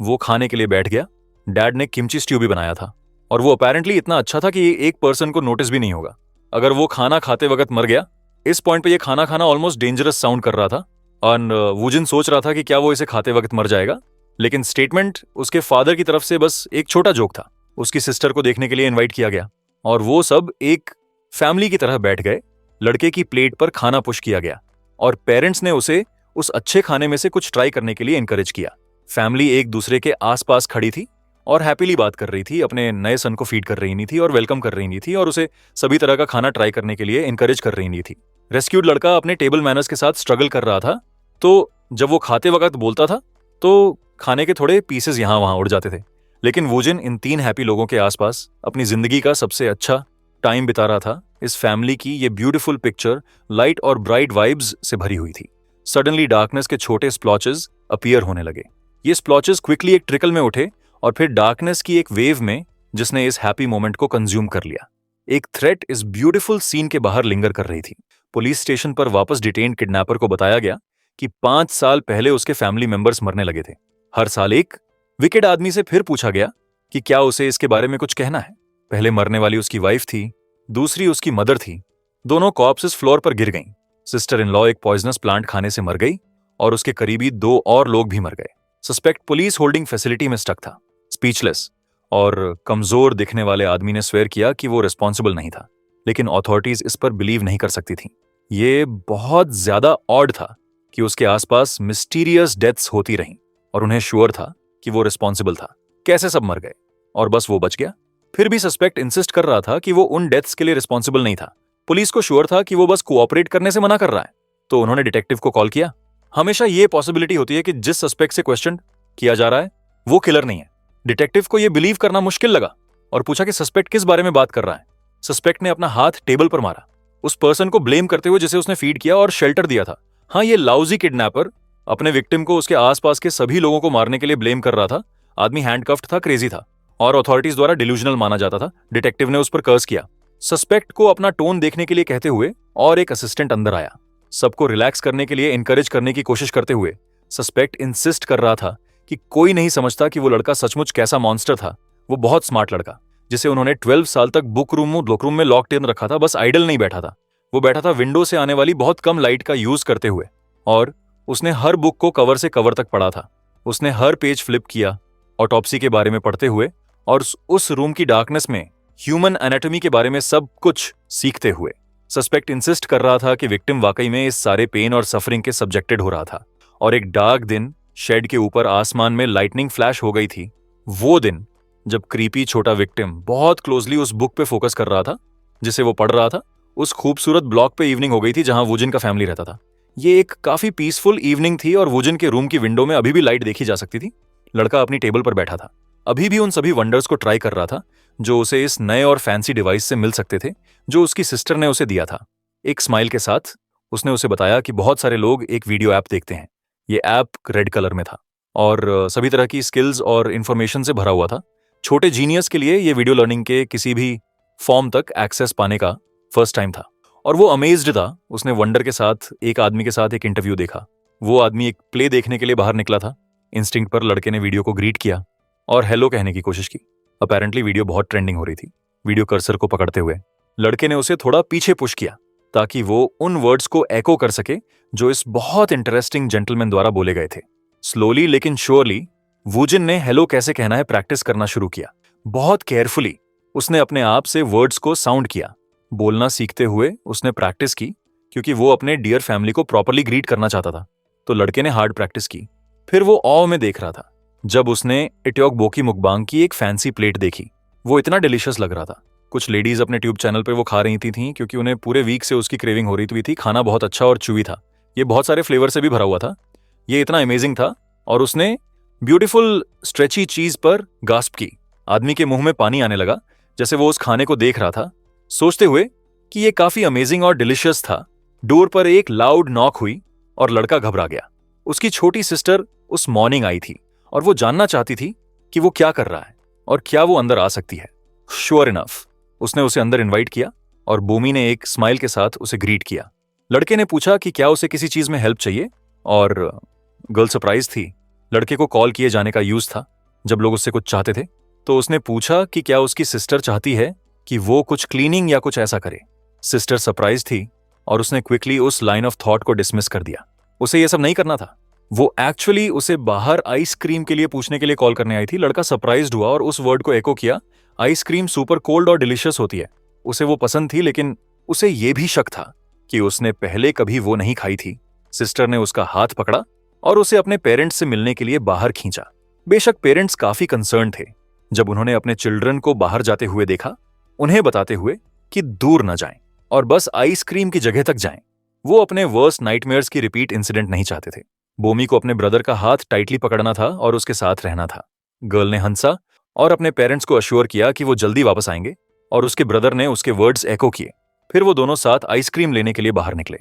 [SPEAKER 1] वो खाने के लिए बैठ गया। डैड ने किमची स्ट्यू भी बनाया था और वो अपेरेंटली इतना अच्छा था कि एक पर्सन को नोटिस भी नहीं होगा अगर वो खाना खाते वक्त मर गया। इस पॉइंट पे ये खाना खाना ऑलमोस्ट डेंजरस साउंड कर रहा था और वुजिन सोच रहा था कि क्या वो इसे खाते वक्त मर जाएगा, लेकिन स्टेटमेंट उसके फादर की तरफ से बस एक छोटा जोक था। उसकी सिस्टर को देखने के लिए इनवाइट किया गया और वो सब एक फैमिली की तरह बैठ गए। लड़के की प्लेट पर खाना पुश किया गया और पेरेंट्स ने उसे उस अच्छे खाने में से कुछ ट्राई करने के लिए एनकरेज किया। फैमिली एक दूसरे के आसपास खड़ी थी और हैप्पीली बात कर रही थी, अपने नए सन को फीड कर रही नहीं थी और वेलकम कर रही नहीं थी और उसे सभी तरह का खाना ट्राई करने के लिए इनकरेज कर रही नहीं थी। रेस्क्यूड लड़का अपने टेबल मैनर्स के साथ स्ट्रगल कर रहा था, तो जब वो खाते वक्त बोलता था तो खाने के थोड़े पीसेस यहां वहां उड़ जाते थे। लेकिन वूजिन इन 3 हैप्पी लोगों के आसपास अपनी जिंदगी का सबसे अच्छा टाइम बिता रहा था। इस फैमिली की ये ब्यूटीफुल पिक्चर लाइट और ब्राइट वाइब्स से भरी हुई थी। सडनली डार्कनेस के छोटे स्प्लॉचेस अपीयर होने लगे। ये स्प्लॉचेस क्विकली एक ट्रिकल में उठे और फिर डार्कनेस की एक वेव में जिसने इस हैप्पी मोमेंट को कंज्यूम कर लिया। एक थ्रेट इस ब्यूटीफुल सीन के बाहर लिंगर कर रही थी। पुलिस स्टेशन पर वापस डिटेन्ड किडनैपर को बताया गया कि 5 साल पहले उसके फैमिली मेंबर्स मरने लगे थे। हर साल एक विकेड आदमी से फिर पूछा गया कि क्या उसे इसके बारे में कुछ कहना है। पहले मरने वाली उसकी वाइफ थी, दूसरी उसकी मदर थी। दोनों कॉर्प्सेस फ्लोर पर गिर गईं। सिस्टर इन लॉ एक पॉइजनस प्लांट खाने से मर गई और उसके करीबी 2 और लोग भी मर गए। सस्पेक्ट पुलिस होल्डिंग फैसिलिटी में स्टक था, स्पीचलेस, और कमजोर दिखने वाले आदमी ने स्वेयर किया कि वो रिस्पॉन्सिबल नहीं था, लेकिन अथॉरिटीज इस पर बिलीव नहीं कर सकती थी। ये बहुत ज्यादा ऑड था कि उसके आसपास मिस्टीरियस डेथ्स होती रहीं और उन्हें श्योर था कि वो रिस्पॉन्सिबल था। कैसे सब मर गए और बस वो बच गया? फिर भी सस्पेक्ट इंसिस्ट कर रहा था कि वो उन डेथ्स के लिए रिस्पॉन्सिबल नहीं था। पुलिस को श्योर था कि वो बस कोऑपरेट करने से मना कर रहा है, तो उन्होंने डिटेक्टिव को कॉल किया। हमेशा ये पॉसिबिलिटी होती है कि जिस सस्पेक्ट से क्वेश्चन किया जा रहा है वो किलर नहीं है। डिटेक्टिव को यह बिलीव करना मुश्किल लगा और पूछा कि सस्पेक्ट किस बारे में बात कर रहा है। सस्पेक्ट ने अपना हाथ टेबल पर मारा, उस पर्सन को ब्लेम करते हुए जिसे उसने फीड किया और शेल्टर दिया था। हाँ, ये लाउजी किडनैपर अपने विक्टिम को उसके आसपास के सभी लोगों को मारने के लिए ब्लेम कर रहा था। आदमी हैंडकफ्ड था, क्रेजी था और अथॉरिटीज द्वारा डिल्यूजनल माना जाता था। डिटेक्टिव ने उस पर कर्स किया। सस्पेक्ट को अपना टोन देखने के लिए कहते हुए और एक असिस्टेंट अंदर आया। सबको रिलैक्स करने के लिए इनकरेज करने की कोशिश करते हुए सस्पेक्ट इंसिस्ट कर रहा था कि कोई नहीं समझता कि वो लड़का सचमुच कैसा मॉन्स्टर था। वो बहुत स्मार्ट लड़का जिसे उन्होंने 12 साल तक बुक रूम में लॉक्ड इन रखा था, बस आइडल नहीं बैठा था। वो बैठा था विंडो से आने वाली बहुत कम लाइट का यूज करते हुए और उसने हर बुक को कवर से कवर तक पढ़ा था। उसने हर पेज फ्लिप किया ऑटोप्सी के बारे में पढ़ते हुए और उस रूम की डार्कनेस में ह्यूमन एनाटॉमी के बारे में सब कुछ सीखते हुए। सस्पेक्ट इंसिस्ट कर रहा था कि विक्टिम वाकई में इस सारे पेन और सफरिंग के सब्जेक्टेड हो रहा था। और एक डार्क दिन शेड के ऊपर आसमान में लाइटनिंग फ्लैश हो गई थी। वो दिन जब क्रीपी छोटा विक्टिम बहुत क्लोजली उस बुक पे फोकस कर रहा था जिसे वो पढ़ रहा था। उस खूबसूरत ब्लॉक पे इवनिंग हो गई थी जहां वूजिन का फैमिली रहता था। ये एक काफी पीसफुल इवनिंग थी और वूजिन के रूम की विंडो में अभी भी लाइट देखी जा सकती थी। लड़का अपनी टेबल पर बैठा था, अभी भी उन सभी वंडर्स को ट्राई कर रहा था जो उसे इस नए और फैंसी डिवाइस से मिल सकते थे जो उसकी सिस्टर ने उसे दिया था। एक स्माइल के साथ उसने उसे बताया कि बहुत सारे लोग एक वीडियो ऐप देखते हैं। ये ऐप रेड कलर में था और सभी तरह की स्किल्स और इंफॉर्मेशन से भरा हुआ था। छोटे जीनियस के लिए ये वीडियो लर्निंग के किसी भी फॉर्म तक एक्सेस पाने का फर्स्ट टाइम था और वो अमेज्ड था। उसने वंडर के साथ एक आदमी के साथ एक इंटरव्यू देखा। वो आदमी एक प्ले देखने के लिए बाहर निकला था। इंस्टिंक्ट पर लड़के ने वीडियो को ग्रीट किया और हेलो कहने की कोशिश की। अपेरेंटली वीडियो बहुत ट्रेंडिंग हो रही थी। वीडियो कर्सर को पकड़ते हुए लड़के ने उसे थोड़ा पीछे पुश किया ताकि वो उन वर्ड्स को एको कर सके जो इस बहुत इंटरेस्टिंग जेंटलमैन द्वारा बोले गए थे। स्लोली लेकिन श्योरली वूजिन ने हेलो कैसे कहना है प्रैक्टिस करना शुरू किया। बहुत केयरफुली उसने अपने आप से वर्ड्स को साउंड किया। बोलना सीखते हुए उसने प्रैक्टिस की क्योंकि वो अपने डियर फैमिली को प्रॉपर्ली ग्रीट करना चाहता था। तो लड़के ने हार्ड प्रैक्टिस की। फिर वो ऑ में देख रहा था जब उसने इट्योक बोकी मुकबांग की एक फैंसी प्लेट देखी। वो इतना डिलीशियस लग रहा था। कुछ लेडीज अपने ट्यूब चैनल पर वो खा रही थी क्योंकि उन्हें पूरे वीक से उसकी क्रेविंग हो रही थी। खाना बहुत अच्छा और चूवी था। ये बहुत सारे फ्लेवर से भी भरा हुआ था। ये इतना अमेजिंग था और उसने ब्यूटीफुल स्ट्रेची चीज पर गास्प की। आदमी के मुंह में पानी आने लगा जैसे वो उस खाने को देख रहा था, सोचते हुए कि ये काफी अमेजिंग और डिलीशियस था। डोर पर एक लाउड नॉक हुई और लड़का घबरा गया। उसकी छोटी सिस्टर उस मॉर्निंग आई थी और वो जानना चाहती थी कि वो क्या कर रहा है और क्या वो अंदर आ सकती है। श्योर इनफ उसने उसे अंदर इनवाइट किया और बोमी ने एक स्माइल के साथ उसे ग्रीट किया। लड़के ने पूछा कि क्या उसे किसी चीज में हेल्प चाहिए और गर्ल सरप्राइज थी। लड़के को कॉल किए जाने का यूज था जब लोग उससे कुछ चाहते थे। तो उसने पूछा कि क्या उसकी सिस्टर चाहती है कि वो कुछ क्लीनिंग या कुछ ऐसा करे। सिस्टर सरप्राइज थी और उसने क्विकली उस लाइन ऑफ थॉट को डिसमिस कर दिया। उसे ये सब नहीं करना था। वो एक्चुअली उसे बाहर आइसक्रीम के लिए पूछने के लिए कॉल करने आई थी। लड़का सरप्राइज्ड हुआ और उस वर्ड को एको किया। आइसक्रीम सुपर कोल्ड और डिलीशियस होती है। उसे वो पसंद थी, लेकिन उसे ये भी शक था कि उसने पहले कभी वो नहीं खाई थी। सिस्टर ने उसका हाथ पकड़ा और उसे अपने पेरेंट्स से मिलने के लिए बाहर खींचा। बेशक पेरेंट्स काफी कंसर्न थे जब उन्होंने अपने चिल्ड्रन को बाहर जाते हुए देखा, उन्हें बताते हुए कि दूर न जाएं और बस आइसक्रीम की जगह तक जाएं। वो अपने वर्स्ट नाइटमेयर्स की रिपीट इंसिडेंट नहीं चाहते थे। बोमी को अपने ब्रदर का हाथ टाइटली पकड़ना था और उसके साथ रहना था। गर्ल ने हंसा और अपने पेरेंट्स को अश्योर किया कि वो जल्दी वापस आएंगे, और उसके ब्रदर ने उसके वर्ड्स एको किए। फिर वो दोनों साथ आइसक्रीम लेने के लिए बाहर निकले।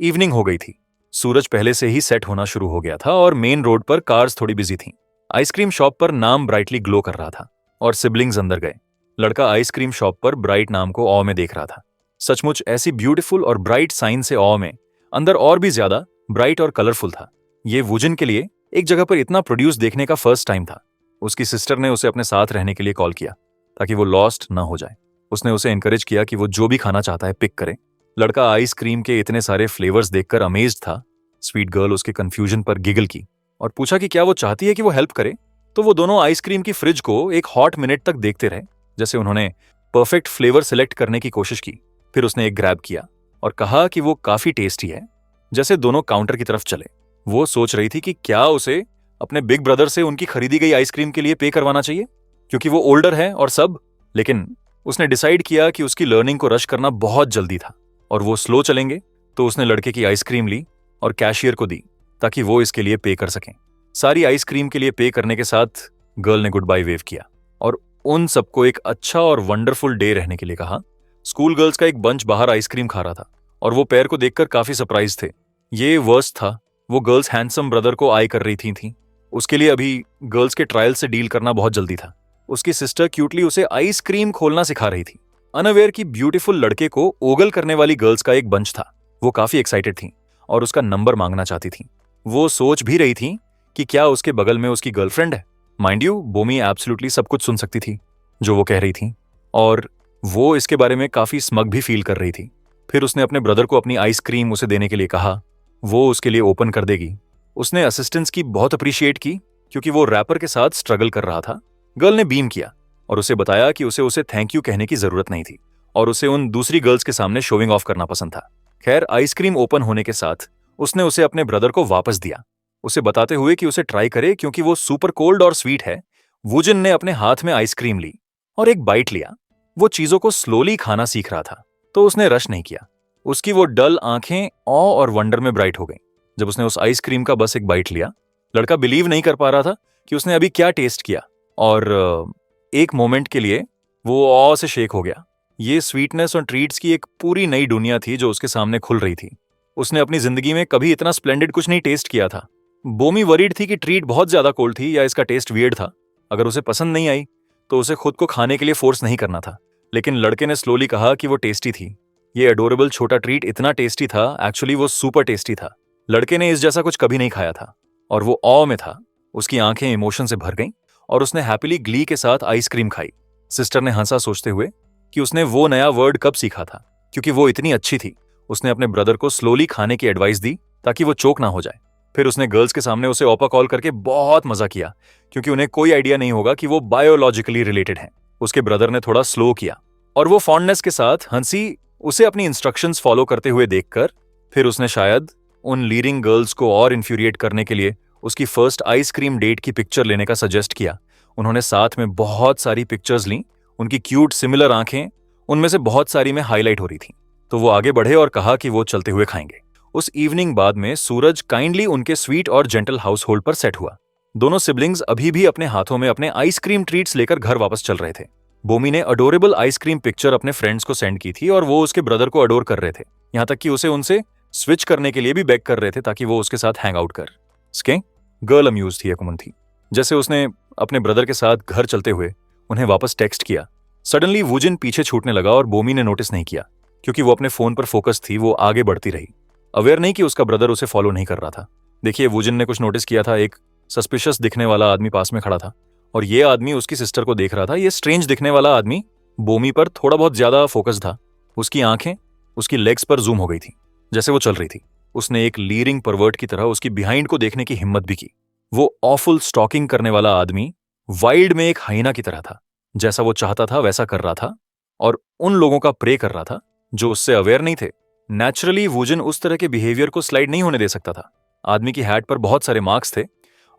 [SPEAKER 1] इवनिंग हो गई थी। सूरज पहले से ही सेट होना शुरू हो गया था और मेन रोड पर कार्स थोड़ी बिजी थीं। आइसक्रीम शॉप पर नाम ब्राइटली ग्लो कर रहा था और सिबलिंग्स अंदर गए। लड़का आइसक्रीम शॉप पर ब्राइट नाम को ऑ में देख रहा था। सचमुच ऐसी ब्यूटीफुल और ब्राइट साइन से ऑ में अंदर और भी ज्यादा ब्राइट और कलरफुल था। ये वुजन के लिए एक जगह पर इतना प्रोड्यूस देखने का फर्स्ट टाइम था। उसकी सिस्टर ने उसे अपने साथ रहने के लिए कॉल किया ताकि वो लॉस्ट ना हो जाए। उसने उसे एनकरेज किया कि वो जो भी खाना चाहता है पिक करे। लड़का आइसक्रीम के इतने सारे फ्लेवर्स देखकर अमेज्ड था। स्वीट गर्ल उसके कंफ्यूजन पर गिगल की और पूछा कि क्या वो चाहती है कि वो हेल्प करे। तो वो दोनों आइसक्रीम की फ्रिज को एक हॉट मिनट तक देखते रहे, जैसे उन्होंने परफेक्ट फ्लेवर सिलेक्ट करने की कोशिश की। फिर उसने एक ग्रैब किया और कहा कि वो काफी टेस्टी है। जैसे दोनों काउंटर की तरफ चले, वो सोच रही थी कि क्या उसे अपने बिग ब्रदर से उनकी खरीदी गई आइसक्रीम के लिए पे करवाना चाहिए, क्योंकि वो ओल्डर है और सब। लेकिन उसने डिसाइड किया कि उसकी लर्निंग को रश करना बहुत जल्दी था और वो स्लो चलेंगे। तो उसने लड़के की आइसक्रीम ली और कैशियर को दी ताकि वो इसके लिए पे कर सकें। सारी आइसक्रीम के लिए पे करने के साथ गर्ल ने गुड बाय वेव किया और उन सबको एक अच्छा और वंडरफुल डे रहने के लिए कहा। स्कूल गर्ल्स का एक बंच बाहर आइसक्रीम खा रहा था और वो पैर को देखकर काफी सरप्राइज थे। ये वर्स्ट था, वो गर्ल्स हैंडसम ब्रदर को आई कर रही थी। उसके लिए अभी गर्ल्स के ट्रायल से डील करना बहुत जल्दी था। उसकी सिस्टर क्यूटली उसे आइसक्रीम खोलना सिखा रही थी। अनअवेयर की ब्यूटीफुल लड़के को ओगल करने वाली गर्ल्स का एक बंच था। वो काफी एक्साइटेड थी और उसका नंबर मांगना चाहती थी। वो सोच भी रही थी कि क्या उसके बगल में उसकी गर्लफ्रेंड है। माइंड यू, बोमी एब्सोल्युटली सब कुछ सुन सकती थी जो वो कह रही थी और वो इसके बारे में काफी स्मग भी फील कर रही थी। फिर उसने अपने ब्रदर को अपनी आइसक्रीम उसे देने के लिए कहा। वो उसके लिए ओपन कर देगी। उसने असिस्टेंस की बहुत अप्रिशिएट की क्योंकि वो रैपर के साथ स्ट्रगल कर रहा था। गर्ल ने बीम किया और उसे बताया कि उसे थैंक यू कहने की जरूरत नहीं थी और उसे उन दूसरी गर्ल्स के सामने शोविंग ऑफ करना पसंद था। खैर, आइसक्रीम ओपन होने के साथ उसने उसे अपने ब्रदर को वापस दिया, उसे बताते हुए कि उसे ट्राई करे क्योंकि वो सुपर कोल्ड और स्वीट है। वुजन ने अपने हाथ में आइसक्रीम ली और एक बाइट लिया। वो चीजों को स्लोली खाना सीख रहा था तो उसने रश नहीं किया। उसकी वो डल आंखें ऑ और वंडर में ब्राइट हो गईं जब उसने उस आइसक्रीम का बस एक बाइट लिया। लड़का बिलीव नहीं कर पा रहा था कि उसने अभी क्या टेस्ट किया और एक मोमेंट के लिए वो ऑ से शेक हो गया। ये स्वीटनेस और ट्रीट्स की एक पूरी नई दुनिया थी जो उसके सामने खुल रही थी। उसने अपनी जिंदगी में कभी इतना स्प्लेंडेड कुछ नहीं टेस्ट किया था। बोमी वरीड थी कि ट्रीट बहुत ज्यादा कोल्ड थी या इसका टेस्ट वियर्ड था। अगर उसे पसंद नहीं आई तो उसे खुद को खाने के लिए फोर्स नहीं करना था। लेकिन लड़के ने स्लोली कहा कि वो टेस्टी थी। ये अडोरेबल छोटा ट्रीट इतना टेस्टी था, एक्चुअली वो सुपर टेस्टी था। लड़के ने इस जैसा कुछ कभी नहीं खाया था और वो ऑ में था। उसकी आंखें इमोशन से भर गईं और उसने हैप्पीली ग्ली के साथ आइसक्रीम खाई। सिस्टर ने हंसा सोचते हुए कि उसने वो नया वर्ड कब सीखा था, क्योंकि वो इतनी अच्छी थी। उसने अपने ब्रदर को स्लोली खाने की एडवाइस दी ताकि वो चोक ना हो जाए। फिर उसने गर्ल्स के सामने उसे ओपा कॉल करके बहुत मजा किया क्योंकि उन्हें कोई आइडिया नहीं होगा कि वो बायोलॉजिकली रिलेटेड हैं। उसके ब्रदर ने थोड़ा स्लो किया और वो फॉन्डनेस के साथ हंसी उसे अपनी इंस्ट्रक्शंस फॉलो करते हुए देखकर। फिर उसने शायद उन लीडिंग गर्ल्स को और इन्फ्यूरिएट करने के लिए उसकी फर्स्ट आइसक्रीम डेट की पिक्चर लेने का सजेस्ट किया। उन्होंने साथ में बहुत सारी पिक्चर्स ली। उनकी क्यूट सिमिलर आंखें उनमें से बहुत सारी में हाईलाइट हो रही थी। तो वो आगे बढ़े और कहा कि वो चलते हुए खाएंगे। उस इवनिंग बाद में सूरज काइंडली उनके स्वीट और जेंटल हाउस होल्ड पर सेट हुआ। दोनों सिबलिंग्स अभी भी अपने हाथों में अपने आइसक्रीम ट्रीट्स लेकर घर वापस चल रहे थे। बोमी ने अडोरेबल आइसक्रीम पिक्चर अपने फ्रेंड्स को सेंड की थी और वो उसके ब्रदर को अडोर कर रहे थे, यहाँ तक कि उसे उनसे स्विच करने के लिए भी बेग कर रहे थे ताकि वो उसके साथ हैंग आउट कर सके। गर्ल अम्यूज थी, यकुमन थी। जैसे उसने अपने ब्रदर के साथ घर चलते हुए उन्हें वापस टेक्स्ट किया, सडनली वुजिन पीछे छूटने लगा और बोमी ने नोटिस नहीं किया क्योंकि वो अपने फोन पर फोकस थी। वो आगे बढ़ती रही, अवेयर नहीं कि उसका ब्रदर उसे फॉलो नहीं कर रहा था। देखिए, वुजिन ने कुछ नोटिस किया था। एक सस्पिशियस दिखने वाला आदमी पास में खड़ा था और ये आदमी उसकी सिस्टर को देख रहा था। ये स्ट्रेंज दिखने वाला आदमी बोमी पर थोड़ा बहुत ज्यादा फोकस था। उसकी आंखें उसकी लेग्स पर जूम हो गई थी जैसे वो चल रही थी। उसने एक लीरिंग परवर्ट की तरह उसकी बिहाइंड को देखने की हिम्मत भी की। वो ऑफुल स्टॉकिंग करने वाला आदमी वाइल्ड में एक हाइना की तरह था। जैसा वो चाहता था वैसा कर रहा था और उन लोगों का प्रे कर रहा था जो उससे अवेयर नहीं थे। नेचुरली वुजिन उस तरह के बिहेवियर को स्लाइड नहीं होने दे सकता था। आदमी की हैट पर बहुत सारे मार्क्स थे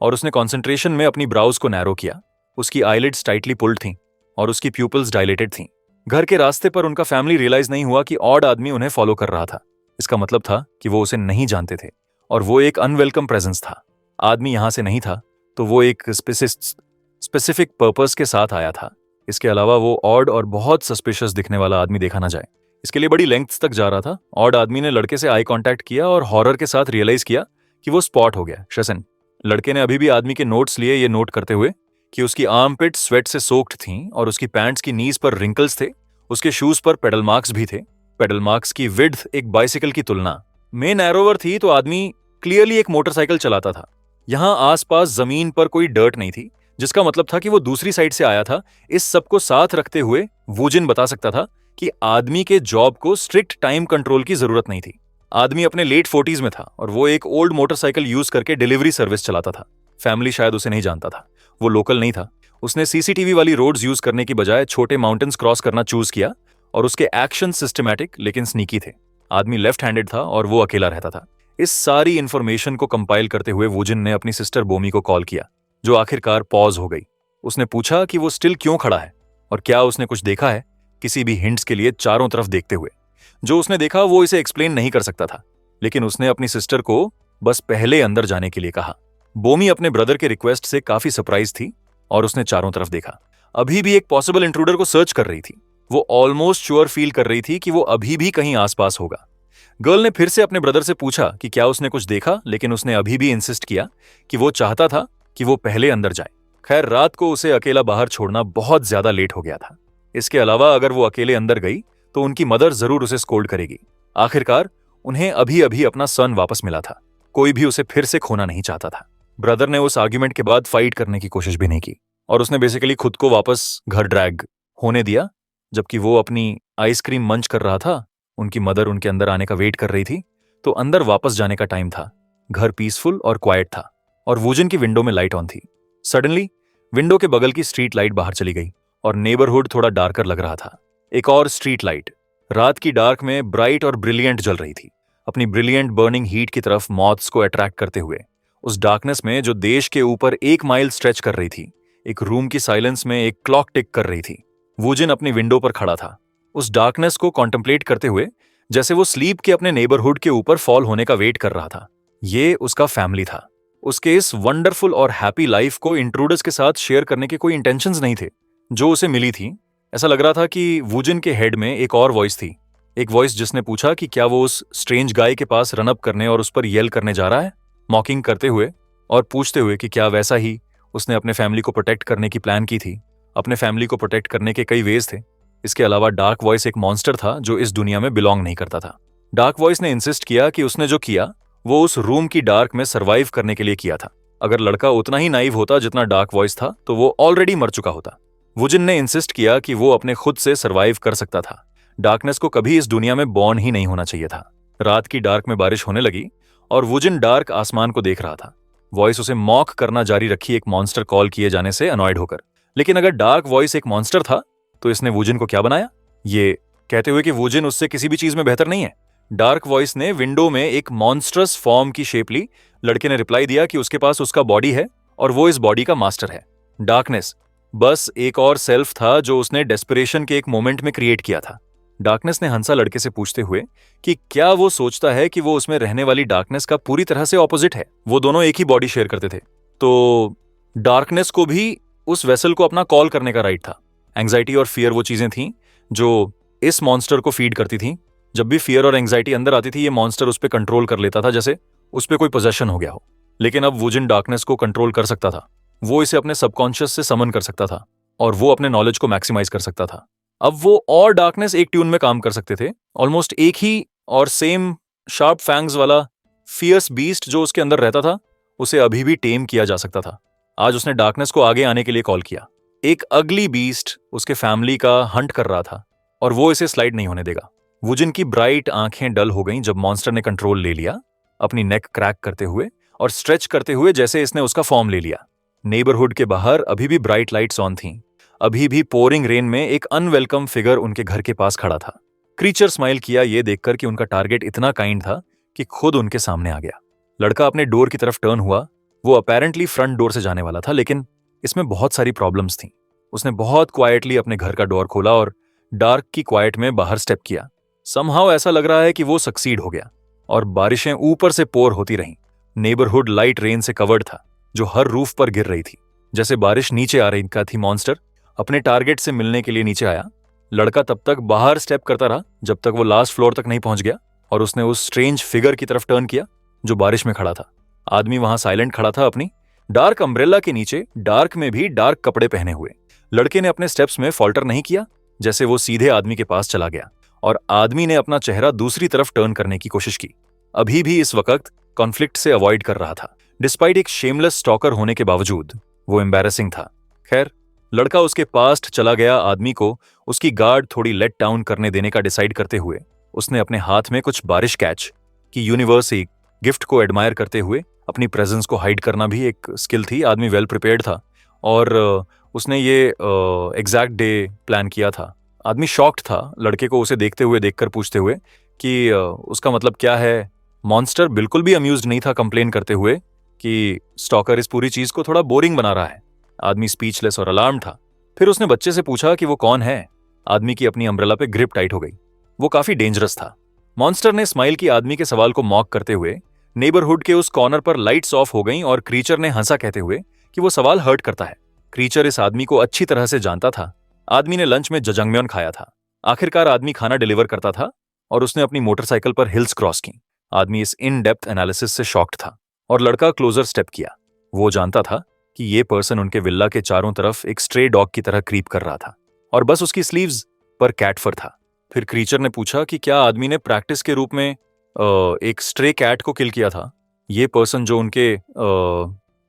[SPEAKER 1] और उसने कॉन्सेंट्रेशन में अपनी ब्राउज को नैरो किया। उसकी आईलिड्स टाइटली पुल्ड थीं और उसकी प्यूपिल्स डायलेटेड थीं। घर के रास्ते पर उनका फैमिली रियलाइज नहीं हुआ कि ऑड आदमी उन्हें फॉलो कर रहा था। इसका मतलब था कि वो उसे नहीं जानते थे और वो एक अनवेलकम प्रेजेंस था। आदमी यहां से नहीं था तो वो एक स्पेसिफिक पर्पस के साथ आया था। इसके अलावा वो ऑड और बहुत सस्पिशियस दिखने वाला आदमी देखा ना जाए, इसके लिए बड़ी लेंथ्स तक जा रहा था। ऑड आदमी ने लड़के से आई कांटेक्ट किया और हॉरर के साथ रियलाइज किया कि वो स्पॉट हो गया। शसन, लड़के ने अभी भी आदमी के नोट्स लिए, ये नोट करते हुए कि उसकी आर्मपिट स्वेट से सोक्ड थीं और उसकी पैंट्स की नीज पर रिंकल्स थे। उसके शूज पर पेडल मार्क्स भी थे। पेडल मार्क्स की विड्थ एक बाइसिकल की तुलना में नैरोवर थी, तो आदमी क्लियरली एक मोटरसाइकिल चलाता था। यहां आसपास जमीन पर कोई डर्ट नहीं थी, जिसका मतलब था कि वो दूसरी साइड से आया था। इस सबको साथ रखते हुए वूजिन बता सकता था कि आदमी के जॉब को स्ट्रिक्ट टाइम कंट्रोल की जरूरत नहीं थी। आदमी अपने लेट 40s में था और वो एक ओल्ड मोटरसाइकिल यूज करके डिलीवरी सर्विस चलाता था। फैमिली शायद उसे नहीं जानता था, वो लोकल नहीं था। उसने सीसीटीवी वाली रोड्स यूज करने की बजाय छोटे माउंटेन्स क्रॉस करना चूज किया और उसके एक्शन सिस्टमैटिक लेकिन स्नीकी थे। आदमी लेफ्ट हैंडेड था और वो अकेला रहता था। इस सारी इंफॉर्मेशन को कंपाइल करते हुए वुजिन ने अपनी सिस्टर बोमी को कॉल किया, जो आखिरकार पॉज हो गई। उसने पूछा कि वो स्टिल क्यों खड़ा है और क्या उसने कुछ देखा है, किसी भी हिंट्स के लिए चारों तरफ देखते हुए। जो उसने देखा वो इसे एक्सप्लेन नहीं कर सकता था, लेकिन उसने अपनी सिस्टर को बस पहले अंदर जाने के लिए कहा। बोमी अपने ब्रदर के रिक्वेस्ट से काफी सरप्राइज थी और उसने चारों तरफ देखा। अभी भी एक पॉसिबल इंट्रूडर को सर्च कर रही थी। वो ऑलमोस्ट श्योर फील कर रही थी कि वो अभी भी कहीं आसपास होगा। गर्ल ने फिर से अपने ब्रदर से पूछा कि क्या उसने कुछ देखा, लेकिन उसने अभी भी इंसिस्ट किया कि वो चाहता था कि वो पहले अंदर जाए। खैर, रात को उसे अकेला बाहर छोड़ना बहुत ज्यादा लेट हो गया था। इसके अलावा अगर वो अकेले अंदर गई तो उनकी मदर जरूर उसे स्कोल्ड करेगी। आखिरकार उन्हें अभी अभी अपना सन वापस मिला था। कोई भी उसे फिर से खोना नहीं चाहता था। ब्रदर ने उस आर्ग्यूमेंट के बाद फाइट करने की कोशिश भी नहीं की और उसने बेसिकली खुद को वापस घर ड्रैग होने दिया। जबकि वो अपनी आइसक्रीम मंच कर रहा था, उनकी मदर उनके अंदर आने का वेट कर रही थी, तो अंदर वापस जाने का टाइम था। घर पीसफुल और क्वाइट था और वुजिन की विंडो में लाइट ऑन थी। सडनली विंडो के बगल की स्ट्रीट लाइट बाहर चली गई और नेबरहुड थोड़ा डार्कर लग रहा था। एक और स्ट्रीट लाइट रात की डार्क में ब्राइट और ब्रिलियंट जल रही थी, अपनी ब्रिलियंट बर्निंग हीट की तरफ मॉथ्स को अट्रैक्ट करते हुए। उस डार्कनेस में जो देश के ऊपर 1 माइल स्ट्रेच कर रही थी, एक रूम की साइलेंस में एक क्लॉक टिक कर रही थी। वुजिन अपनी विंडो पर खड़ा था, उस डार्कनेस को कॉन्टेम्पलेट करते हुए, जैसे वो स्लीप के अपने नेबरहुड के ऊपर फॉल होने का वेट कर रहा था। ये उसका फैमिली था। उसके इस वंडरफुल और हैप्पी लाइफ को इंट्रूडर्स के साथ शेयर करने के कोई इंटेंशंस नहीं थे जो उसे मिली थी। ऐसा लग रहा था कि वुजिन के हेड में एक और वॉइस थी, एक वॉइस जिसने पूछा कि क्या वो उस स्ट्रेंज गाय के पास रन अप करने और उस पर येल करने जा रहा है, मॉकिंग करते हुए और पूछते हुए कि क्या वैसा ही उसने अपने फैमिली को प्रोटेक्ट करने की प्लान की थी। अपने फैमिली को प्रोटेक्ट करने के कई वेज थे। इसके अलावा डार्क वॉइस एक मॉन्स्टर था जो इस दुनिया में बिलोंग नहीं करता था। डार्क वॉइस ने इंसिस्ट किया कि उसने जो किया वो उस रूम की डार्क में सर्वाइव करने के लिए किया था। अगर लड़का उतना ही नाइव होता जितना डार्क वॉइस था तो वो ऑलरेडी मर चुका होता। वुजिन ने इंसिस्ट किया कि वो अपने खुद से सर्वाइव कर सकता था। डार्कनेस को कभी इस दुनिया में बॉर्न ही नहीं होना चाहिए था। रात की डार्क में बारिश होने लगी और वुजिन डार्क आसमान को देख रहा था। वॉइस उसे मॉक करना जारी रखी एक मॉन्स्टर कॉल किए जाने से अनॉयड होकर। लेकिन अगर डार्क वॉइस एक मॉन्स्टर था तो इसने वुजिन को क्या बनाया, ये कहते हुए कि वुजिन उससे किसी भी चीज में बेहतर नहीं है। डार्क वॉइस ने विंडो में एक मॉन्स्ट्रस फॉर्म की शेप ली। लड़के ने रिप्लाई दिया कि उसके पास उसका बॉडी है और वो इस बॉडी का मास्टर है। डार्कनेस बस एक और सेल्फ था जो उसने डेस्परेशन के एक मोमेंट में क्रिएट किया था। डार्कनेस ने हंसा लड़के से पूछते हुए कि क्या वो सोचता है कि वो उसमें रहने वाली डार्कनेस का पूरी तरह से ऑपोजिट है। वो दोनों एक ही बॉडी शेयर करते थे, तो डार्कनेस को भी उस वेसल को अपना कॉल करने का राइट था। एंग्जाइटी और फियर वो चीजें थीं जो इस मॉन्स्टर को फीड करती थीं। जब भी फियर और एंग्जाइटी अंदर आती थी, ये मॉन्स्टर उस पर कंट्रोल कर लेता था, जैसे उस पर कोई पोजेशन हो गया हो। लेकिन अब वुजिन डार्कनेस को कंट्रोल कर सकता था। वो इसे अपने सबकॉन्शियस से समन कर सकता था और वो अपने नॉलेज को मैक्सिमाइज कर सकता था। अब वो और डार्कनेस एक ट्यून में काम कर सकते थे। ऑलमोस्ट एक ही और सेम शार्प फैंग्स वाला फियर्स बीस्ट जो उसके अंदर रहता था, उसे अभी भी टेम किया जा सकता था। आज उसने डार्कनेस को आगे आने के लिए कॉल किया। एक अगली बीस्ट उसके फैमिली का हंट कर रहा था और वो इसे स्लाइड नहीं होने देगा। वुजिन की ब्राइट आंखें डल हो गईं जब मॉन्स्टर ने कंट्रोल ले लिया, अपनी नेक क्रैक करते हुए और स्ट्रेच करते हुए जैसे इसने उसका फॉर्म ले लिया। नेबरहुड के बाहर अभी भी ब्राइट लाइट्स ऑन थीं। अभी भी पोरिंग रेन में एक अनवेलकम फिगर उनके घर के पास खड़ा था। क्रीचर स्माइल किया ये देखकर कि उनका टारगेट इतना काइंड था कि खुद उनके सामने आ गया। लड़का अपने डोर की तरफ टर्न हुआ। वो अपेरेंटली फ्रंट डोर से जाने वाला था, लेकिन इसमें बहुत सारी प्रॉब्लम्स थीं। उसने बहुत क्वाइटली अपने घर का डोर खोला और डार्क की क्वाइट में बाहर स्टेप किया। समहाउ ऐसा लग रहा है कि वो सक्सीड हो गया और बारिशें ऊपर से पोर होती रहीं। नेबरहुड लाइट रेन से कवर्ड था जो हर रूफ पर गिर रही थी। जैसे बारिश नीचे आ रही का थी। मॉन्स्टर अपने टारगेट से मिलने के लिए नीचे आया। लड़का तब तक बाहर स्टेप करता रहा जब तक वो लास्ट फ्लोर तक नहीं पहुंच गया और उसने उस स्ट्रेंज फिगर की तरफ टर्न किया जो बारिश में खड़ा था। आदमी वहां साइलेंट खड़ा था, अपनी डार्क अम्ब्रेला के नीचे, डार्क में भी डार्क कपड़े पहने हुए। लड़के ने अपने स्टेप्स में फॉल्टर नहीं किया। जैसे वो सीधे आदमी के पास चला गया और आदमी ने अपना चेहरा दूसरी तरफ टर्न करने की कोशिश की। अभी भी इस वक्त कॉन्फ्लिक्ट से अवॉइड कर रहा था। डिस्पाइट एक शेमलेस स्टॉकर होने के बावजूद वो एम्बैरेसिंग था। खैर, लड़का उसके पास्ट चला गया। आदमी को उसकी गार्ड थोड़ी लेट डाउन करने देने का डिसाइड करते हुए उसने अपने हाथ में कुछ बारिश कैच की यूनिवर्स एक गिफ्ट को एडमायर करते हुए अपनी प्रेजेंस को हाइड करना भी एक स्किल थी। आदमी वेल प्रिपेयर्ड था और उसने ये एग्जैक्ट डे प्लान किया था। आदमी शॉक्ड था लड़के को उसे देखते हुए, देखकर पूछते हुए कि उसका मतलब क्या है। मॉन्स्टर बिल्कुल भी अम्यूज्ड नहीं था, कंप्लेन करते हुए कि स्टॉकर इस पूरी चीज को थोड़ा बोरिंग बना रहा है। आदमी स्पीचलेस और अलार्म था। फिर उसने बच्चे से पूछा कि वो कौन है। आदमी की अपनी अम्ब्रेला पे ग्रिप टाइट हो गई। वो काफी डेंजरस था। मॉन्स्टर ने स्माइल की आदमी के सवाल को मॉक करते हुए। नेबरहुड के उस कॉर्नर पर लाइट्स ऑफ हो गईं और क्रीचर ने हंसा कहते हुए कि वो सवाल हर्ट करता है। क्रीचर इस आदमी को अच्छी तरह से जानता था। आदमी ने लंच में जजंगम्योन खाया था। आखिरकार आदमी खाना डिलीवर करता था और उसने अपनी मोटरसाइकिल पर हिल्स क्रॉस की। आदमी इस इन डेप्थ एनालिसिस से शॉक्ड था और लड़का क्लोजर स्टेप किया। वो जानता था कि ये पर्सन उनके विल्ला के चारों तरफ एक स्ट्रे डॉग की तरह क्रीप कर रहा था और बस उसकी स्लीव्स पर कैट फर था। फिर क्रीचर ने पूछा कि क्या आदमी ने प्रैक्टिस के रूप में एक स्ट्रे कैट को किल किया था। ये पर्सन जो उनके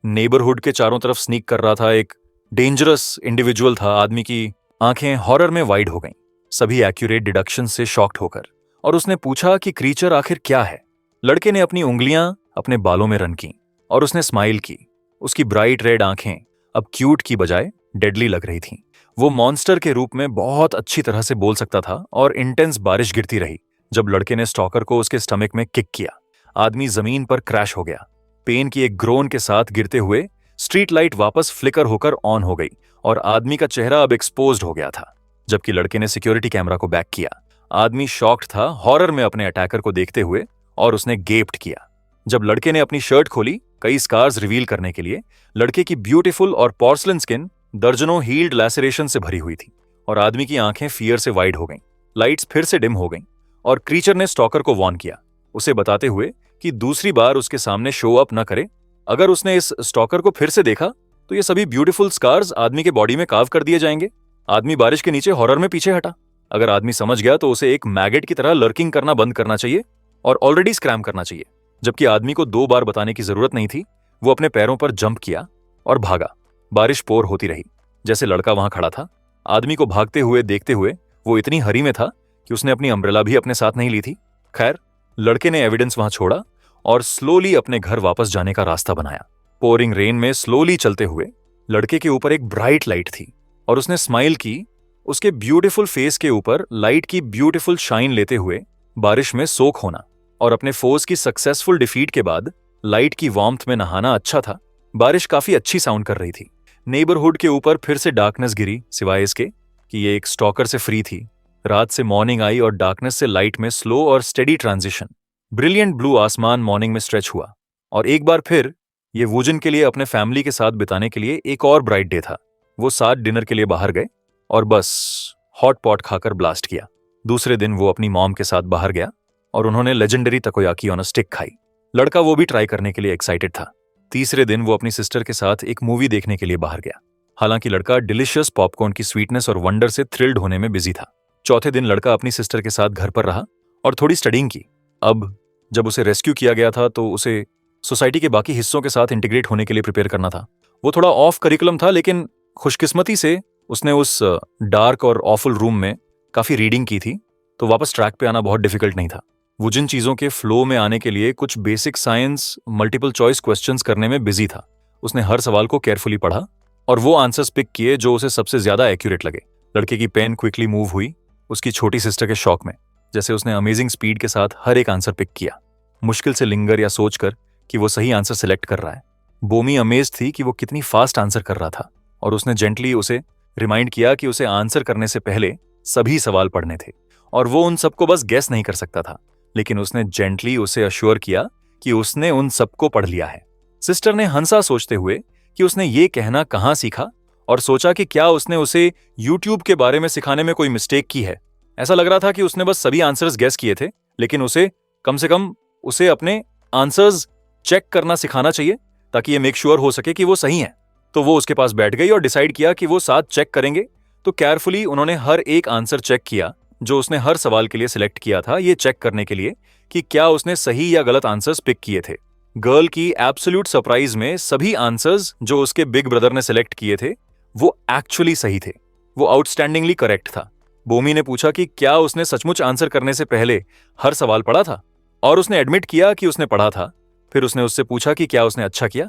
[SPEAKER 1] नेबरहुड के चारों तरफ स्नीक कर रहा था एक डेंजरस इंडिविजुअल था। आदमी की आंखें हॉरर में वाइड हो गईं, सभी एक्यूरेट डिडक्शन से शॉक्ड होकर, और उसने पूछा कि क्रीचर आखिर क्या है। लड़के ने अपनी उंगलियां अपने बालों में रन की और उसने स्माइल की। उसकी ब्राइट रेड आंखें अब क्यूट की बजाय डेडली लग रही थीं। वो मॉन्स्टर के रूप में बहुत अच्छी तरह से बोल सकता था और इंटेंस बारिश गिरती रही जब लड़के ने स्टॉकर को उसके स्टमक में किक किया। आदमी जमीन पर क्रैश हो गया। पेन की एक ग्रोन के साथ गिरते हुए स्ट्रीट लाइट वापस फ्लिकर होकर ऑन हो गई और आदमी का चेहरा अब एक्सपोज्ड हो गया था। जबकि लड़के ने सिक्योरिटी कैमरा को बैक किया। आदमी शॉक्ड था हॉरर में अपने अटैकर को देखते हुए और उसने गेप्ड किया। जब लड़के ने अपनी शर्ट खोली कई स्कार्स रिवील करने के लिए, लड़के की ब्यूटीफुल और पोर्सलिन स्किन दर्जनों हील्ड लैसरेशन से भरी हुई थी और आदमी की आंखें फियर से वाइड हो गईं। लाइट्स फिर से डिम हो गईं और क्रीचर ने स्टॉकर को वॉर्न किया, उसे बताते हुए कि दूसरी बार उसके सामने शो अप न करे। अगर उसने इस स्टॉकर को फिर से देखा तो ये सभी ब्यूटीफुल स्कार्स आदमी के बॉडी में कार्व कर दिए जाएंगे। आदमी बारिश के नीचे हॉरर में पीछे हटा। अगर आदमी समझ गया तो उसे एक मैगेट की तरह लर्किंग करना बंद करना चाहिए और ऑलरेडी स्क्रैम करना चाहिए। जबकि आदमी को 2 बार बताने की जरूरत नहीं थी। वो अपने पैरों पर जंप किया और भागा। बारिश पोर होती रही। जैसे लड़का वहां खड़ा था, आदमी को भागते हुए देखते हुए वो इतनी हरी में था कि उसने अपनी अम्ब्रेला भी अपने साथ नहीं ली थी। खैर, लड़के ने एविडेंस वहां छोड़ा और स्लोली अपने घर वापस जाने का रास्ता बनाया। पोरिंग रेन में स्लोली चलते हुए लड़के के ऊपर एक ब्राइट लाइट थी और उसने स्माइल की। उसके ब्यूटीफुल फेस के ऊपर लाइट की ब्यूटीफुल शाइन लेते हुए बारिश में सोख होना और अपने फोर्स की सक्सेसफुल डिफीट के बाद लाइट की वार्मथ में नहाना अच्छा था। बारिश काफी अच्छी साउंड कर रही थी। नेबरहुड के ऊपर फिर से डार्कनेस गिरी, सिवाय इसके कि ये एक स्टॉकर से फ्री थी। रात से मॉर्निंग आई और डार्कनेस से लाइट में स्लो और स्टेडी ट्रांजिशन। ब्रिलियंट ब्लू आसमान मॉर्निंग में स्ट्रेच हुआ और एक बार फिर ये वुजन के लिए अपने फैमिली के साथ बिताने के लिए एक और ब्राइट डे था। वो साथ डिनर के लिए बाहर गए और बस हॉट पॉट खाकर ब्लास्ट किया। दूसरे दिन वो अपनी मॉम के साथ बाहर गया और उन्होंने लेजेंडरी तकोयाकी ऑन अ स्टिक खाई। लड़का वो भी ट्राई करने के लिए एक्साइटेड था। तीसरे दिन वो अपनी सिस्टर के साथ एक मूवी देखने के लिए बाहर गया। हालांकि लड़का डिलिशियस पॉपकॉर्न की स्वीटनेस और वंडर से थ्रिल्ड होने में बिजी था। चौथे दिन लड़का अपनी सिस्टर के साथ घर पर रहा और थोड़ी स्टडिंग की। अब जब उसे रेस्क्यू किया गया था तो उसे सोसाइटी के बाकी हिस्सों के साथ इंटीग्रेट होने के लिए प्रिपेयर करना था। वो थोड़ा ऑफ करिकुलम था, लेकिन खुशकिस्मती से उसने उस डार्क और ऑफुल रूम में काफी रीडिंग की थी, तो वापस ट्रैक पे आना बहुत डिफिकल्ट नहीं था। वो जिन चीजों के फ्लो में आने के लिए कुछ basic science multiple choice questions करने में बिजी था। उसने हर सवाल को केयरफुली पढ़ा और वो आंसर्स पिक किए जो उसे सबसे ज्यादा एक्यूरेट लगे। लड़के की पेन क्विकली मूव हुई उसकी छोटी सिस्टर के शौक में, जैसे उसने अमेजिंग स्पीड के साथ हर एक आंसर पिक किया, मुश्किल से लिंगर या सोचकर कि वो सही आंसर सिलेक्ट कर रहा है। बोमी अमेज्ड थी कि वो कितनी फास्ट आंसर कर रहा था। और उसने जेंटली उसे रिमाइंड किया कि उसे आंसर करने से पहले सभी सवाल पढ़ने थे और वो उन सबको बस गेस नहीं कर सकता था, लेकिन उसने जेंटली उसे अश्योर किया कि उसने उन सबको पढ़ लिया है। सिस्टर ने हंसा सोचते हुए कि उसने ये कहना कहाँ सीखा और सोचा कि क्या उसने उसे यूट्यूब के बारे में सिखाने में कोई मिस्टेक की है। ऐसा लग रहा था कि उसने बस सभी आंसर्स गेस किए थे, लेकिन उसे कम से कम उसे अपने आंसर्स चेक करना सिखाना चाहिए ताकि ये मेक श्योर हो सके कि वो सही है। तो वो उसके पास बैठ गई और डिसाइड किया कि वो साथ चेक करेंगे। तो केयरफुली उन्होंने हर एक आंसर चेक किया जो उसने हर सवाल के लिए सिलेक्ट किया था, ये चेक करने के लिए कि क्या उसने सही या गलत आंसर्स पिक किए थे। गर्ल की एब्सोल्यूट सरप्राइज में सभी आंसर्स जो उसके बिग ब्रदर ने सिलेक्ट किए थे वो एक्चुअली सही थे। वो आउटस्टैंडिंगली करेक्ट था। बोमी ने पूछा कि क्या उसने सचमुच आंसर करने से पहले हर सवाल पढ़ा था, और उसने एडमिट किया कि उसने पढ़ा था। फिर उसने उससे पूछा कि क्या उसने अच्छा किया।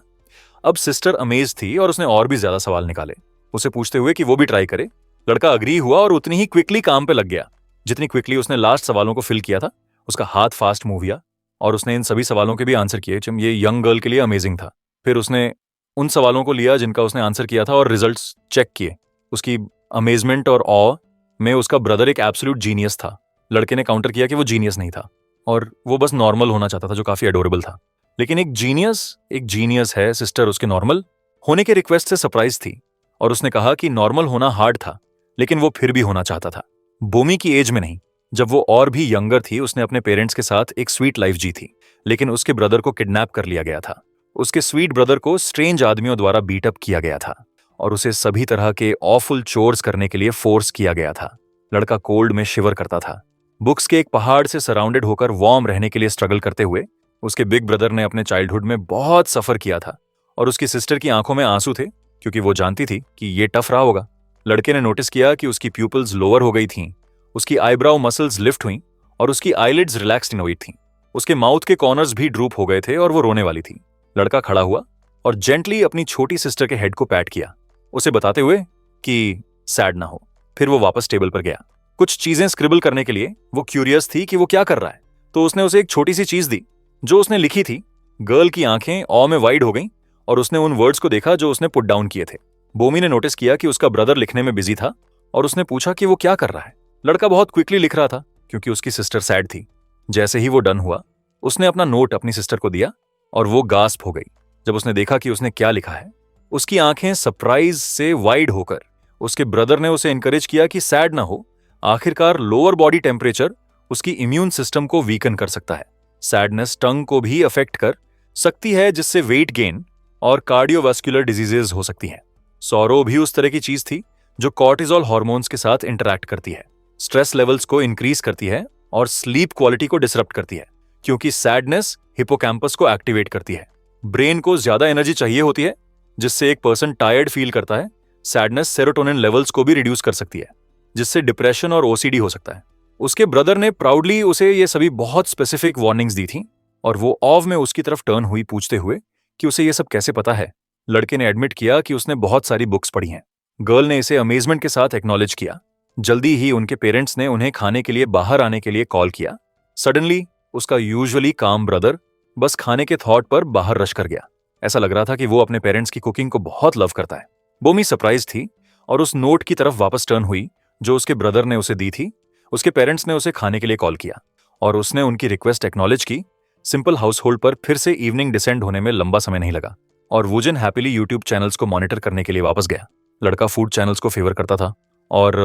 [SPEAKER 1] अब सिस्टर अमेज थी और उसने और भी ज्यादा सवाल निकाले, उसे पूछते हुए कि वो भी ट्राई करे। लड़का अग्री हुआ और उतनी ही क्विकली काम पे लग गया जितनी क्विकली उसने लास्ट सवालों को फिल किया था। उसका हाथ फास्ट मूव किया और उसने इन सभी सवालों के भी आंसर किए। ये यंग गर्ल के लिए अमेजिंग था। फिर उसने उन सवालों को लिया जिनका उसने आंसर किया था और रिजल्ट्स चेक किए। उसकी अमेजमेंट और ऑ में उसका ब्रदर एक एब्सोल्यूट जीनियस था। लड़के ने काउंटर किया कि वो जीनियस नहीं था और वो बस नॉर्मल होना चाहता था, जो काफी अडोरेबल था। लेकिन एक जीनियस है। सिस्टर उसके नॉर्मल होने के रिक्वेस्ट से सरप्राइज थी और उसने कहा कि नॉर्मल होना हार्ड था, लेकिन वो फिर भी होना चाहता था। बोमी की एज में नहीं, जब वो और भी यंगर थी, उसने अपने पेरेंट्स के साथ एक स्वीट लाइफ जी थी, लेकिन उसके ब्रदर को किडनैप कर लिया गया था। उसके स्वीट ब्रदर को स्ट्रेंज आदमियों द्वारा बीटअप किया गया था और उसे सभी तरह के ऑफुल चोर्स करने के लिए फोर्स किया गया था। लड़का कोल्ड में शिवर करता था। बुक्स के एक पहाड़ से सराउंडेड होकर वार्म रहने के लिए स्ट्रगल करते हुए उसके बिग ब्रदर ने अपने चाइल्डहुड में बहुत सफर किया था और उसकी सिस्टर की आंखों में आंसू थे क्योंकि वो जानती थी कि ये टफ रहा होगा। लड़के ने नोटिस किया कि उसकी प्यूपल्स लोअर हो गई थीं, उसकी आईब्राउ मसल्स लिफ्ट हुईं और उसकी आईलिड्स रिलैक्स्ड इन हुई थीं। उसके माउथ के कॉर्नर्स भी ड्रूप हो गए थे और वो रोने वाली थी। लड़का खड़ा हुआ और जेंटली अपनी छोटी सिस्टर के हेड को पैट किया, उसे बताते हुए कि सैड ना हो। फिर वो वापस टेबल पर गया कुछ चीजें स्क्रिबल करने के लिए। वो क्यूरियस थी कि वो क्या कर रहा है, तो उसने उसे एक छोटी सी चीज दी जो उसने लिखी थी। गर्ल की आंखें ऑ में वाइड हो गईं और उसने उन वर्ड्स को देखा जो उसने पुट डाउन किए थे। बोमी ने नोटिस किया कि उसका ब्रदर लिखने में बिजी था और उसने पूछा कि वो क्या कर रहा है। लड़का बहुत क्विकली लिख रहा था क्योंकि उसकी सिस्टर सैड थी। जैसे ही वो डन हुआ, उसने अपना नोट अपनी सिस्टर को दिया और वो गास्प हो गई जब उसने देखा कि उसने क्या लिखा है। उसकी आंखें सरप्राइज से वाइड होकर उसके ब्रदर ने उसे एनकरेज किया कि सैड ना हो। आखिरकार लोअर बॉडी टेम्परेचर उसकी इम्यून सिस्टम को वीकन कर सकता है। सैडनेस टंग को भी अफेक्ट कर सकती है, जिससे वेट गेन और कार्डियोवास्कुलर डिजीजेज हो सकती हैं। सौरो भी उस तरह की चीज थी जो कॉर्टिजोल हार्मोन्स के साथ इंटरैक्ट करती है, स्ट्रेस लेवल्स को इंक्रीज करती है और स्लीप क्वालिटी को डिसरप्ट करती है, क्योंकि सैडनेस हिपोकैम्पस को एक्टिवेट करती है। ब्रेन को ज्यादा एनर्जी चाहिए होती है, जिससे एक पर्सन टायर्ड फील करता है। सैडनेस सेरोटोनिन लेवल्स को भी रिड्यूस कर सकती है, जिससे डिप्रेशन और ओसीडी हो सकता है। उसके ब्रदर ने प्राउडली उसे ये सभी बहुत स्पेसिफिक वार्निंग्स दी थी और वो ऑव में उसकी तरफ टर्न हुई पूछते हुए कि उसे ये सब कैसे पता है। लड़के ने एडमिट किया कि उसने बहुत सारी बुक्स पढ़ी हैं। गर्ल ने इसे अमेजमेंट के साथ एक्नॉलेज किया। जल्दी ही उनके पेरेंट्स ने उन्हें खाने के लिए बाहर आने के लिए कॉल किया। सडनली उसका यूजुअली काम ब्रदर बस खाने के थॉट पर बाहर रश कर गया। ऐसा लग रहा था कि वो अपने पेरेंट्स की कुकिंग को बहुत लव करता है। बोमी सरप्राइज थी और उस नोट की तरफ वापस टर्न हुई जो उसके ब्रदर ने उसे दी थी। उसके पेरेंट्स ने उसे खाने के लिए कॉल किया और उसने उनकी रिक्वेस्ट एक्नॉलेज की। सिंपल हाउस होल्ड पर फिर से इवनिंग डिसेंड होने में लंबा समय नहीं लगा और वुजन हैप्पीली यूट्यूब चैनल्स को मॉनिटर करने के लिए वापस गया। लड़का फूड चैनल्स को फेवर करता था और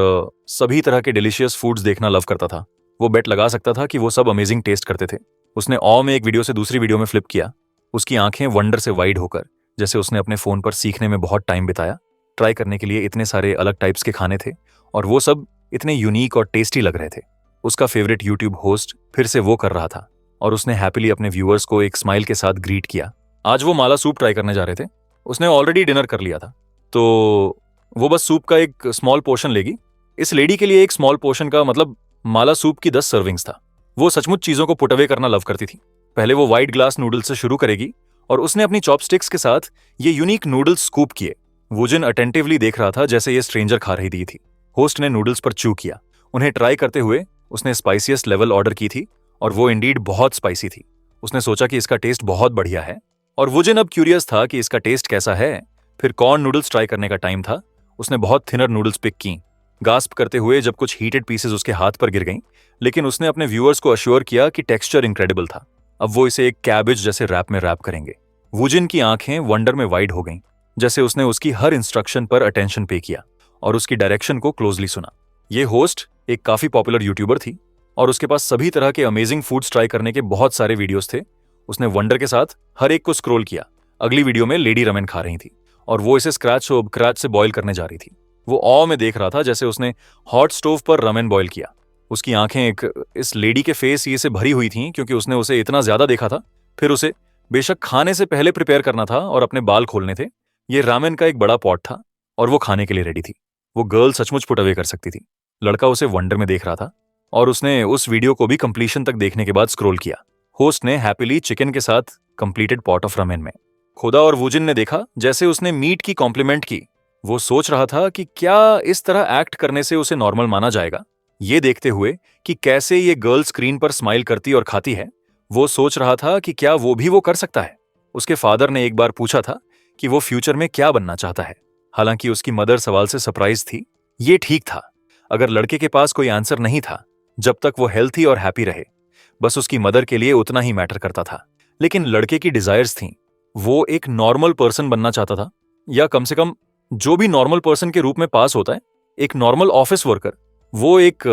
[SPEAKER 1] सभी तरह के डिलीशियस फूड्स देखना लव करता था। वो बेट लगा सकता था कि वो सब अमेजिंग टेस्ट करते थे। उसने ऑ में एक वीडियो से दूसरी वीडियो में फ्लिप किया, उसकी आंखें वंडर से वाइड होकर, जैसे उसने अपने फोन पर सीखने में बहुत टाइम बिताया। ट्राई करने के लिए इतने सारे अलग टाइप्स के खाने थे और वो सब इतने यूनिक और टेस्टी लग रहे थे। उसका फेवरेट यूट्यूब होस्ट फिर से वो कर रहा था और उसने हैप्पीली अपने व्यूअर्स को एक स्माइल के साथ ग्रीट किया। आज वो माला सूप ट्राई करने जा रहे थे। उसने ऑलरेडी डिनर कर लिया था, तो वो बस सूप का एक स्मॉल पोर्शन लेगी। इस लेडी के लिए एक स्मॉल पोर्शन का मतलब माला सूप की 10 सर्विंग्स था। वो सचमुच चीजों को पुट अवे करना लव करती थी। पहले वो व्हाइट ग्लास नूडल्स से शुरू करेगी और उसने अपनी चॉपस्टिक्स के साथ ये यूनिक नूडल्स स्कूप किए। वुजन अटेंटिवली देख रहा था जैसे ये स्ट्रेंजर खा रही दी थी। होस्ट ने नूडल्स पर च्यू किया। उन्हें ट्राई करते हुए उसने स्पाइसीएस्ट लेवल ऑर्डर की थी और वो इंडीड बहुत स्पाइसी थी। उसने सोचा कि इसका टेस्ट बहुत बढ़िया है और वुजन अब क्यूरियस था कि इसका टेस्ट कैसा है, फिर कॉर्न नूडल्स ट्राई करने का टाइम था। उसने बहुत थिनर नूडल्स पिक की, गास्प करते हुए जब कुछ हीटेड पीसेस उसके हाथ पर गिर गईं, लेकिन उसने अपने व्यूअर्स को अश्योर किया कि टेक्सचर इनक्रेडिबल था। अब वो इसे एक कैबेज जैसे रैप में रैप करेंगे। वुजिन की आंखें वंडर में वाइड हो गईं, जैसे उसने उसकी हर इंस्ट्रक्शन पर अटेंशन पे किया और उसकी डायरेक्शन को क्लोजली सुना। ये होस्ट एक काफी पॉपुलर यूट्यूबर थी और उसके पास सभी तरह के अमेजिंग फूड्स ट्राई करने के बहुत सारे वीडियोस थे। उसने वंडर के साथ हर एक को स्क्रॉल किया। अगली वीडियो में लेडी रमेन खा रही थी और वो इसे स्क्रैच से बॉईल करने जा रही थी। वो ऑ में देख रहा था जैसे उसने हॉट स्टोव पर रमेन बॉईल किया। उसकी आंखें इस लेडी के फेस ये से भरी हुई थीं क्योंकि उसने उसे इतना ज्यादा देखा था। फिर उसे बेशक खाने से पहले प्रिपेयर करना था और अपने बाल खोलने थे। ये रामेन का एक बड़ा पॉट था और वो खाने के लिए रेडी थी। वो गर्ल सचमुच पुट अवे कर सकती थी। लड़का उसे वंडर में देख रहा था और उसने उस वीडियो को भी कंप्लीशन तक देखने के बाद स्क्रॉल किया। होस्ट ने हैप्पीली चिकन के साथ कंप्लीटेड पॉट ऑफ रामेन में खोदा और वुजिन ने देखा जैसे उसने मीट की कॉम्प्लीमेंट की। वो सोच रहा था कि क्या इस तरह एक्ट करने से उसे नॉर्मल माना जाएगा। ये देखते हुए कि कैसे ये गर्ल स्क्रीन पर स्माइल करती और खाती है, वो सोच रहा था कि क्या वो भी वो कर सकता है। उसके फादर ने एक बार पूछा था कि वो फ्यूचर में क्या बनना चाहता है। हालांकि उसकी मदर सवाल से सरप्राइज थी। ये ठीक था। अगर लड़के के पास कोई आंसर नहीं था, जब तक वो हेल्थी और हैप्पी रहे, बस उसकी मदर के लिए उतना ही मैटर करता था। लेकिन लड़के की डिजायर्स थीं। वो एक नॉर्मल पर्सन बनना चाहता था, या कम से कम जो भी नॉर्मल पर्सन के रूप में पास होता है, एक नॉर्मल ऑफिस वर्कर। वो एक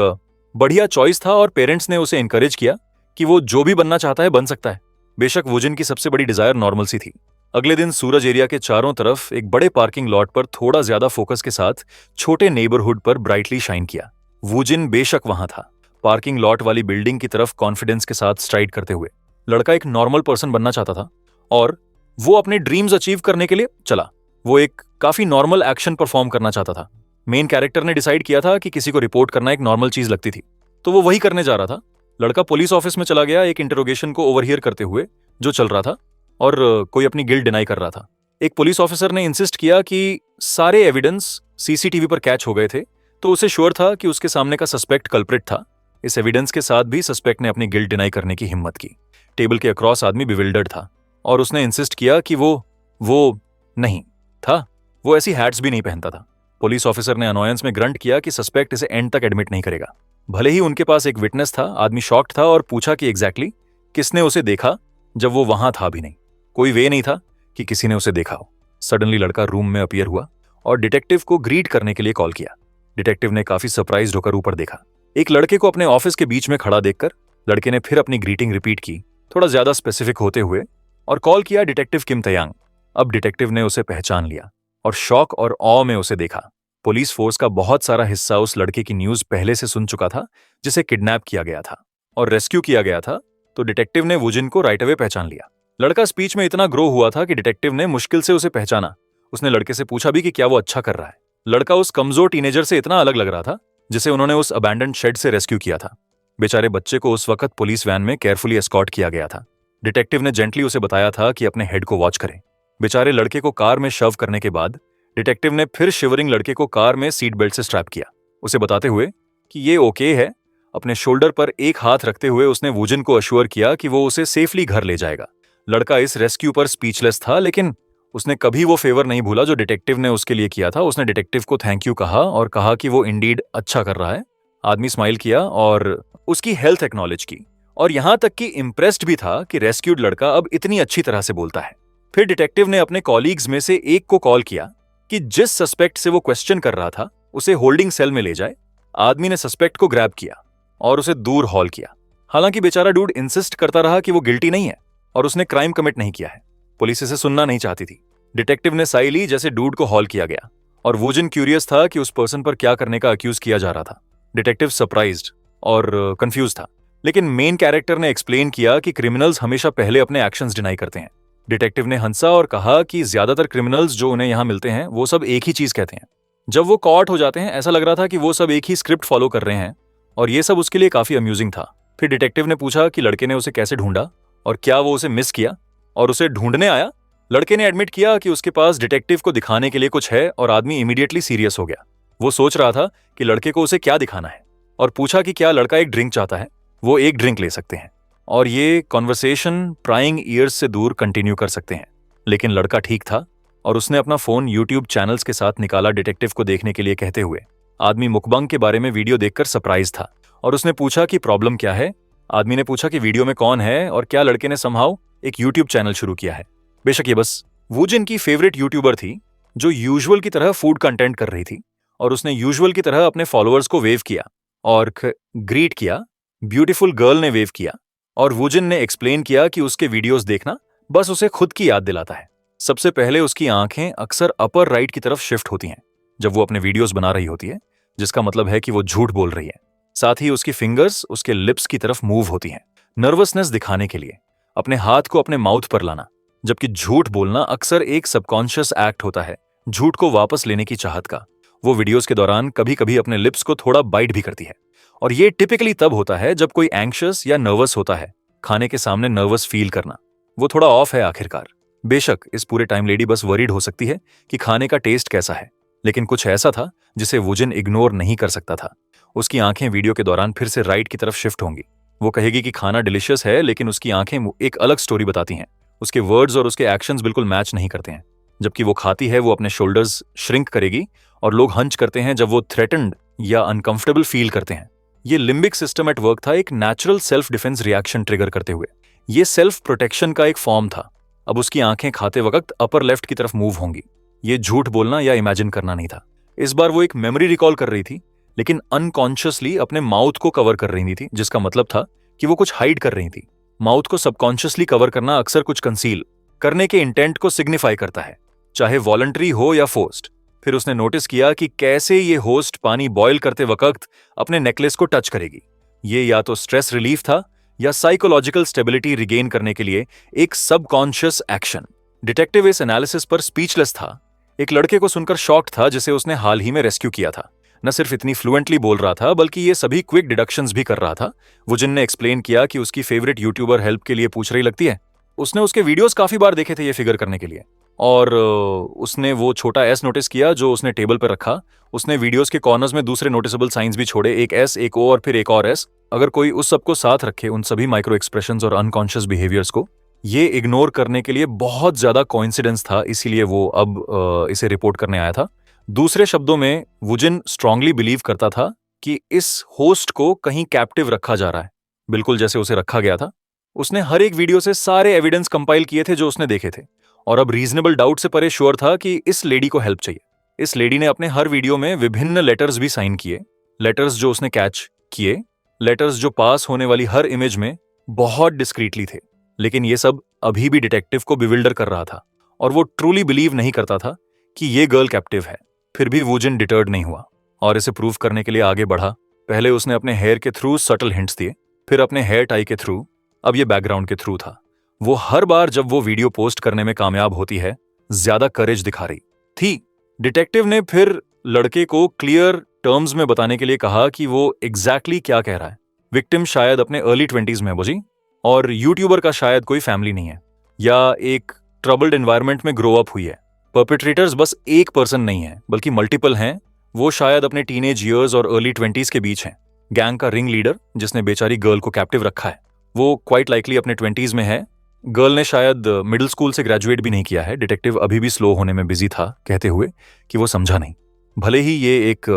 [SPEAKER 1] बढ़िया चॉइस था और पेरेंट्स ने उसे एनकरेज किया कि वो जो भी बनना चाहता है बन सकता है। बेशक वुजिन की सबसे बड़ी डिजायर नॉर्मल सी थी। अगले दिन सूरज एरिया के चारों तरफ एक बड़े पार्किंग लॉट पर थोड़ा ज्यादा फोकस के साथ छोटे नेबरहुड पर ब्राइटली शाइन किया। वुजिन बेशक वहां था, पार्किंग लॉट वाली बिल्डिंग की तरफ कॉन्फिडेंस के साथ स्ट्राइड करते हुए। लड़का एक नॉर्मल पर्सन बनना चाहता था और वो अपने ड्रीम्स अचीव करने के लिए चला। वो एक काफी नॉर्मल एक्शन परफॉर्म करना चाहता था। मेन कैरेक्टर ने डिसाइड किया था कि किसी को रिपोर्ट करना एक नॉर्मल चीज लगती थी, तो वो वही करने जा रहा था। लड़का पुलिस ऑफिस में चला गया, एक इंटरोगेशन को ओवरहियर करते हुए जो चल रहा था, और कोई अपनी गिल्ट डिनाई कर रहा था। एक पुलिस ऑफिसर ने इंसिस्ट किया कि सारे एविडेंस सीसीटीवी पर कैच हो गए थे, तो उसे श्योर था कि उसके सामने का सस्पेक्ट कल्प्रिट था। इस एविडेंस के साथ भी सस्पेक्ट ने अपनी गिल्ट डिनाई करने की हिम्मत की। टेबल के अक्रॉस आदमी बिविल्डर्ड था और उसने इंसिस्ट किया कि वो नहीं था। वो ऐसी हैट्स भी नहीं पहनता था। पुलिस ऑफिसर ने अनोयंस में ग्रंट किया कि सस्पेक्ट इसे एंड तक एडमिट नहीं करेगा। भले ही उनके पास एक विटनेस था, आदमी शॉक्ड था और पूछा कि एग्जैक्टली किसने उसे देखा जब वो वहां था भी नहीं। कोई वे नहीं था कि किसी ने उसे देखा हो। सडनली लड़का रूम में अपीयर हुआ और डिटेक्टिव को ग्रीट करने के लिए कॉल किया। डिटेक्टिव ने काफी सरप्राइज्ड होकर ऊपर देखा। एक लड़के को अपने ऑफिस के बीच में खड़ा देखकर लड़के ने फिर अपनी ग्रीटिंग रिपीट की, थोड़ा ज्यादा स्पेसिफिक होते हुए, और कॉल किया डिटेक्टिव किम तयांग। अब डिटेक्टिव ने उसे पहचान लिया और शॉक और ऑ में उसे देखा। पुलिस फोर्स का बहुत सारा हिस्सा उस लड़के की न्यूज पहले से सुन चुका था, जिसे किडनैप किया गया था और रेस्क्यू किया गया था। तो डिटेक्टिव ने वुजिन को राइट अवे पहचान लिया। लड़का स्पीच में इतना ग्रो हुआ था कि डिटेक्टिव ने मुश्किल से उसे पहचाना। उसने लड़के से पूछा भी कि क्या वो अच्छा कर रहा है। लड़का उस कमजोर टीनेजर से इतना अलग लग रहा था जिसे उन्होंने उस अबैंडन्ड शेड से रेस्क्यू किया था। बेचारे बच्चे को उस वक्त पुलिस वैन में केयरफुली एस्कॉर्ट किया गया था। डिटेक्टिव ने जेंटली उसे बताया था कि अपने हेड को वॉच करे। बेचारे लड़के को कार में शव करने के बाद डिटेक्टिव ने फिर शिवरिंग लड़के को कार में सीट बेल्ट से स्ट्रैप किया, उसे बताते हुए कि ये ओके है। अपने शोल्डर पर एक हाथ रखते हुए उसने वुजिन को अश्योर किया कि वो उसे सेफली घर ले जाएगा। लड़का इस रेस्क्यू पर स्पीचलेस था, लेकिन उसने कभी वो फेवर नहीं भूला जो डिटेक्टिव ने उसके लिए किया था। उसने डिटेक्टिव को थैंक यू कहा और कहा कि वो इंडीड अच्छा कर रहा है। आदमी स्माइल किया और उसकी हेल्थ एक्नॉलेज की, और यहां तक कि इम्प्रेस्ड भी था कि रेस्क्यूड लड़का अब इतनी अच्छी तरह से बोलता है। फिर डिटेक्टिव ने अपने कॉलीग्स में से एक को कॉल किया कि जिस सस्पेक्ट से वो क्वेश्चन कर रहा था उसे होल्डिंग सेल में ले जाए। आदमी ने सस्पेक्ट को ग्रैब किया और उसे दूर हॉल किया। हालांकि बेचारा डूड इंसिस्ट करता रहा कि वो गिल्टी नहीं है और उसने क्राइम कमिट नहीं किया है। पुलिस इसे सुनना नहीं चाहती थी। डिटेक्टिव ने साई ली जैसे डूड को हॉल किया गया, और वुजिन क्यूरियस था कि उस पर्सन पर क्या करने का अक्यूज किया जा रहा था। डिटेक्टिव सरप्राइज्ड और कंफ्यूज था, लेकिन मेन कैरेक्टर ने एक्सप्लेन किया कि क्रिमिनल्स हमेशा पहले अपने एक्शंस डिनाई करते हैं। डिटेक्टिव ने हंसा और कहा कि ज्यादातर क्रिमिनल्स जो उन्हें यहां मिलते हैं वो सब एक ही चीज कहते हैं। जब वो कॉट हो जाते हैं ऐसा लग रहा था कि वो सब एक ही स्क्रिप्ट फॉलो कर रहे हैं, और ये सब उसके लिए काफी अम्यूजिंग था। फिर डिटेक्टिव ने पूछा कि लड़के ने उसे कैसे ढूंढा और क्या वो उसे मिस किया और उसे ढूंढने आया। लड़के ने एडमिट किया कि उसके पास डिटेक्टिव को दिखाने के लिए कुछ है, और आदमी इमीडिएटली सीरियस हो गया। वो सोच रहा था कि लड़के को उसे क्या दिखाना है, और पूछा कि क्या लड़का एक ड्रिंक चाहता है। वो एक ड्रिंक ले सकते हैं और ये कॉन्वर्सेशन प्राइंग ईयर्स से दूर कंटिन्यू कर सकते हैं। लेकिन लड़का ठीक था। और उसने अपना फोन यूट्यूब चैनल्स के साथ निकाला डिटेक्टिव को देखने के लिए, कहते हुए आदमी मुकबंग के बारे में वीडियो देखकर सरप्राइज था और उसने पूछा कि प्रॉब्लम क्या है। आदमी ने पूछा कि वीडियो में कौन है और क्या लड़के ने समहाउ एक यूट्यूब चैनल शुरू किया है। बेशक ये बस वुजिन की फेवरेट यूट्यूबर थी जो यूजुअल की तरह फूड कंटेंट कर रही थी और उसने यूजुअल की तरह अपने फॉलोअर्स को वेव किया और ग्रीट किया। ब्यूटीफुल गर्ल ने वेव किया और वुजिन ने एक्सप्लेन किया कि उसके वीडियोस देखना बस उसे खुद की याद दिलाता है। सबसे पहले उसकी आंखें अक्सर अपर राइट की तरफ शिफ्ट होती हैं जब वो अपने वीडियोस बना रही होती है, जिसका मतलब है कि वो झूठ बोल रही है। साथ ही उसकी फिंगर्स उसके लिप्स की तरफ मूव होती हैं, नर्वसनेस दिखाने के लिए, अपने हाथ को अपने माउथ पर लाना, जबकि झूठ बोलना अक्सर एक सबकॉन्शियस एक्ट होता है, झूठ को वापस लेने की चाहत का। वो वीडियोस के दौरान कभी कभी अपने लिप्स को थोड़ा बाइट भी करती है और ये टिपिकली तब होता है जब कोई एंग्शियस या नर्वस होता है। खाने के सामने नर्वस फील करना, वो थोड़ा ऑफ है आखिरकार। बेशक इस पूरे टाइम लेडी बस वरीड हो सकती है कि खाने का टेस्ट कैसा है, लेकिन कुछ ऐसा था जिसे वुजिन इग्नोर नहीं कर सकता था। उसकी आंखें वीडियो के दौरान फिर से राइट की तरफ शिफ्ट होंगी। वो कहेगी कि खाना डिलिशियस है, लेकिन उसकी आंखें एक अलग स्टोरी बताती हैं। उसके वर्ड्स और उसके एक्शंस बिल्कुल मैच नहीं करते हैं। जबकि वो खाती है वो अपने शोल्डर्स श्रिंक करेगी और लोग हंच करते हैं जब वो थ्रेटन्ड या अनकंफर्टेबल फील करते हैं। ये लिम्बिक सिस्टम एट वर्क था, एक natural self defence reaction trigger करते हुए। ये सेल्फ प्रोटेक्शन का एक फॉर्म था। अब उसकी आंखें खाते वक्त अपर लेफ्ट की तरफ मूव होंगी। ये झूठ बोलना या इमेजिन करना नहीं था। इस बार वो एक मेमोरी रिकॉल कर रही थी, लेकिन अनकॉन्शियसली अपने माउथ को कवर कर रही थी, जिसका मतलब था कि वो कुछ हाइड कर रही थी। माउथ को सबकॉन्शियसली कवर करना अक्सर कुछ कंसील करने के इंटेंट को सिग्निफाई करता है, चाहे वॉलंटरी हो या फोर्स्ड। फिर उसने नोटिस किया कि कैसे ये होस्ट पानी बॉयल करते वक्त अपने नेकलेस को टच करेगी। ये या तो स्ट्रेस रिलीफ था या साइकोलॉजिकल स्टेबिलिटी रिगेन करने के लिए एक सबकॉन्शियस एक्शन। डिटेक्टिव इस एनालिसिस पर स्पीचलेस था। एक लड़के को सुनकर शॉक्ड था जिसे उसने हाल ही में रेस्क्यू किया था। न सिर्फ इतनी फ्लुएंटली बोल रहा था, बल्कि ये सभी क्विक डिडक्शंस भी कर रहा था। वुजिन ने एक्सप्लेन किया कि उसकी फेवरेट यूट्यूबर हेल्प के लिए पूछ रही लगती है। उसने उसके वीडियोस काफी बार देखे थे ये फिगर करने के लिए, और उसने वो छोटा एस नोटिस किया जो उसने टेबल पर रखा। उसने वीडियोस के कॉर्नर्स में दूसरे नोटिसेबल साइंस भी छोड़े, एक एस, एक ओ और फिर एक और एस। अगर कोई उस सबको साथ रखे, उन सभी माइक्रो एक्सप्रेशंस और अनकॉन्शियस बिहेवियर्स को, ये इग्नोर करने के लिए बहुत ज्यादा कोइंसिडेंस था, इसीलिए वो अब इसे रिपोर्ट करने आया था। दूसरे शब्दों में वुजिन स्ट्रांगली बिलीव करता था कि इस होस्ट को कहीं कैप्टिव रखा जा रहा है, बिल्कुल जैसे उसे रखा गया था। उसने हर एक वीडियो से सारे एविडेंस कंपाइल किए थे जो उसने देखे थे, और अब रीजनेबल डाउट से परे श्योर था कि इस लेडी को हेल्प चाहिए। इस लेडी ने अपने हर वीडियो में विभिन्न लेटर्स भी साइन किए, लेटर्स जो उसने कैच किए, लेटर्स जो पास होने वाली हर इमेज में बहुत डिस्क्रीटली थे। लेकिन ये सब अभी भी डिटेक्टिव को बिविल्डर कर रहा था और वो ट्रूली बिलीव नहीं करता था कि ये गर्ल कैप्टिव है। फिर भी वुजिन डिटर्ड नहीं हुआ और इसे प्रूव करने के लिए आगे बढ़ा। पहले उसने अपने हेयर के थ्रू सटल हिंट्स दिए, फिर अपने हेयर टाई के थ्रू, अब ये बैकग्राउंड के थ्रू था। वो हर बार जब वो वीडियो पोस्ट करने में कामयाब होती है, ज्यादा करेज दिखा रही थी। डिटेक्टिव ने फिर लड़के को क्लियर टर्म्स में बताने के लिए कहा कि वो एग्जैक्टली क्या कह रहा है। विक्टिम शायद अपने अर्ली 20s में बोझी, और यूट्यूबर का शायद कोई फैमिली नहीं है या एक ट्रबल्ड एनवायरनमेंट में ग्रो अप हुई है। परपेट्रेटर्स बस एक पर्सन नहीं है, बल्कि मल्टीपल हैं। वो शायद अपने टीनेज ईयर्स और अर्ली 20s के बीच हैं। गैंग का रिंग लीडर जिसने बेचारी गर्ल को कैप्टिव रखा है, वो क्वाइट लाइकली अपने 20s में है। गर्ल ने शायद मिडिल स्कूल से ग्रेजुएट भी नहीं किया है। डिटेक्टिव अभी भी स्लो होने में बिजी था, कहते हुए कि वो समझा नहीं। भले ही ये एक